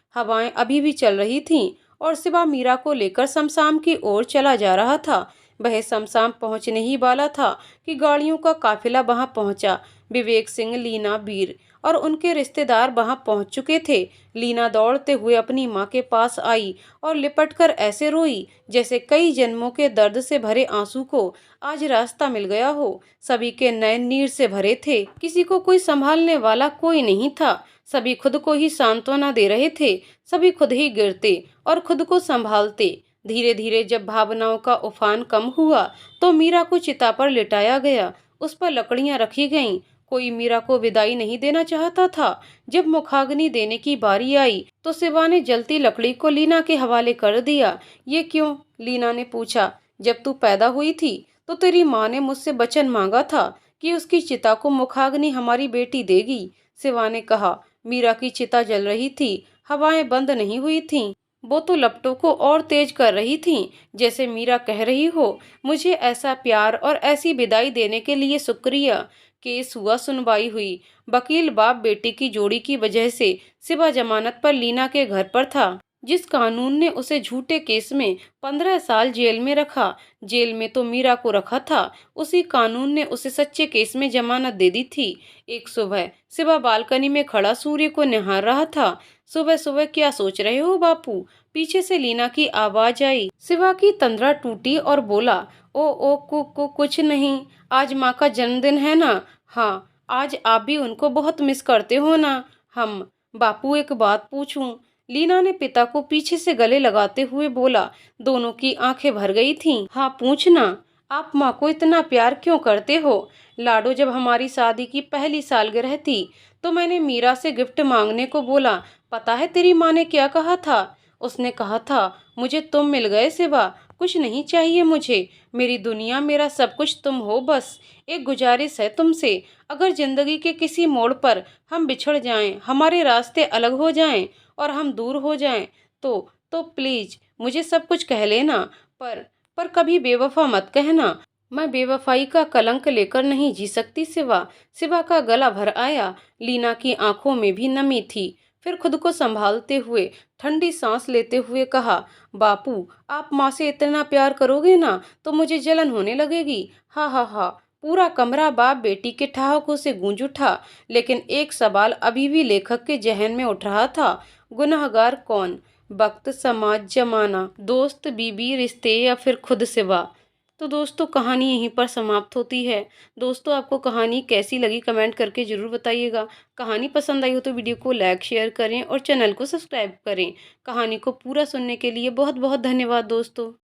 हवाएं अभी भी चल रही थीं और शिवा मीरा को लेकर शमशान की ओर चला जा रहा था। वह शमशान पहुंचने ही वाला था कि गाड़ियों का काफिला वहां पहुंचा। विवेक सिंह, लीना, वीर और उनके रिश्तेदार वहां पहुंच चुके थे। लीना दौड़ते हुए अपनी मां के पास आई और लिपटकर ऐसे रोई जैसे कई जन्मों के दर्द से भरे आंसू को आज रास्ता मिल गया हो। सभी के नयन नीर से भरे थे। किसी को कोई संभालने वाला कोई नहीं था। सभी खुद को ही सांत्वना दे रहे थे। सभी खुद ही गिरते और खुद को संभालते। धीरे धीरे जब भावनाओं का उफान कम हुआ तो मीरा को चिता पर लिटाया गया। उस पर लकड़ियां रखी गईं। कोई मीरा को विदाई नहीं देना चाहता था। जब मुखाग्नि देने की बारी आई तो शिवा ने जलती लकड़ी को लीना के हवाले कर दिया। ये क्यों? लीना ने पूछा। जब तू पैदा हुई थी तो तेरी माँ ने मुझसे वचन मांगा था कि उसकी चिता को मुखाग्नि हमारी बेटी देगी, शिवा ने कहा। मीरा की चिता जल रही थी। हवाएं बंद नहीं हुई थीं। वो तो लपटों को और तेज कर रही थीं, जैसे मीरा कह रही हो, मुझे ऐसा प्यार और ऐसी विदाई देने के लिए शुक्रिया। केस हुआ, सुनवाई हुई। वकील बाप बेटी की जोड़ी की वजह से शिवा जमानत पर लीना के घर पर था। जिस कानून ने उसे झूठे केस में 15 साल जेल में रखा, जेल में तो मीरा को रखा था, उसी कानून ने उसे सच्चे केस में जमानत दे दी थी। एक सुबह शिवा बालकनी में खड़ा सूर्य को निहार रहा था। सुबह सुबह क्या सोच रहे हो बापू? पीछे से लीना की आवाज आई। शिवा की तंद्रा टूटी और बोला, ओ कुछ नहीं। आज माँ का जन्मदिन है ना? हाँ, आज आप भी उनको बहुत मिस करते हो ना? हम। बापू एक बात पूछूं? लीना ने पिता को पीछे से गले लगाते हुए बोला। दोनों की आंखें भर गई थीं। हाँ, पूछना। आप माँ को इतना प्यार क्यों करते हो? लाडो, जब हमारी शादी की पहली सालगिरह थी तो मैंने मीरा से गिफ्ट मांगने को बोला। पता है तेरी माँ ने क्या कहा था? उसने कहा था, मुझे तुम मिल गए शिवा, कुछ नहीं चाहिए मुझे। मेरी दुनिया, मेरा सब कुछ तुम हो। बस एक गुजारिश है तुमसे, अगर जिंदगी के किसी मोड़ पर हम बिछड़ जाएं, हमारे रास्ते अलग हो जाएं और हम दूर हो जाएं, तो प्लीज मुझे सब कुछ कह लेना, पर कभी बेवफा मत कहना। मैं बेवफाई का कलंक लेकर नहीं जी सकती सिवा। सिवा का गला भर आया। लीना की आंखों में भी नमी थी। फिर खुद को संभालते हुए ठंडी सांस लेते हुए कहा, बापू, आप माँ से इतना प्यार करोगे ना तो मुझे जलन होने लगेगी। हा हा हा। पूरा कमरा बाप बेटी के ठहाकों से गूंज उठा। लेकिन एक सवाल अभी भी लेखक के जहन में उठ रहा था। गुनहगार कौन? वक्त, समाज, जमाना, दोस्त, बीबी, रिश्ते या फिर खुद सिवा? तो दोस्तों, कहानी यहीं पर समाप्त होती है। दोस्तों, आपको कहानी कैसी लगी कमेंट करके ज़रूर बताइएगा। कहानी पसंद आई हो तो वीडियो को लाइक शेयर करें और चैनल को सब्सक्राइब करें। कहानी को पूरा सुनने के लिए बहुत बहुत धन्यवाद दोस्तों।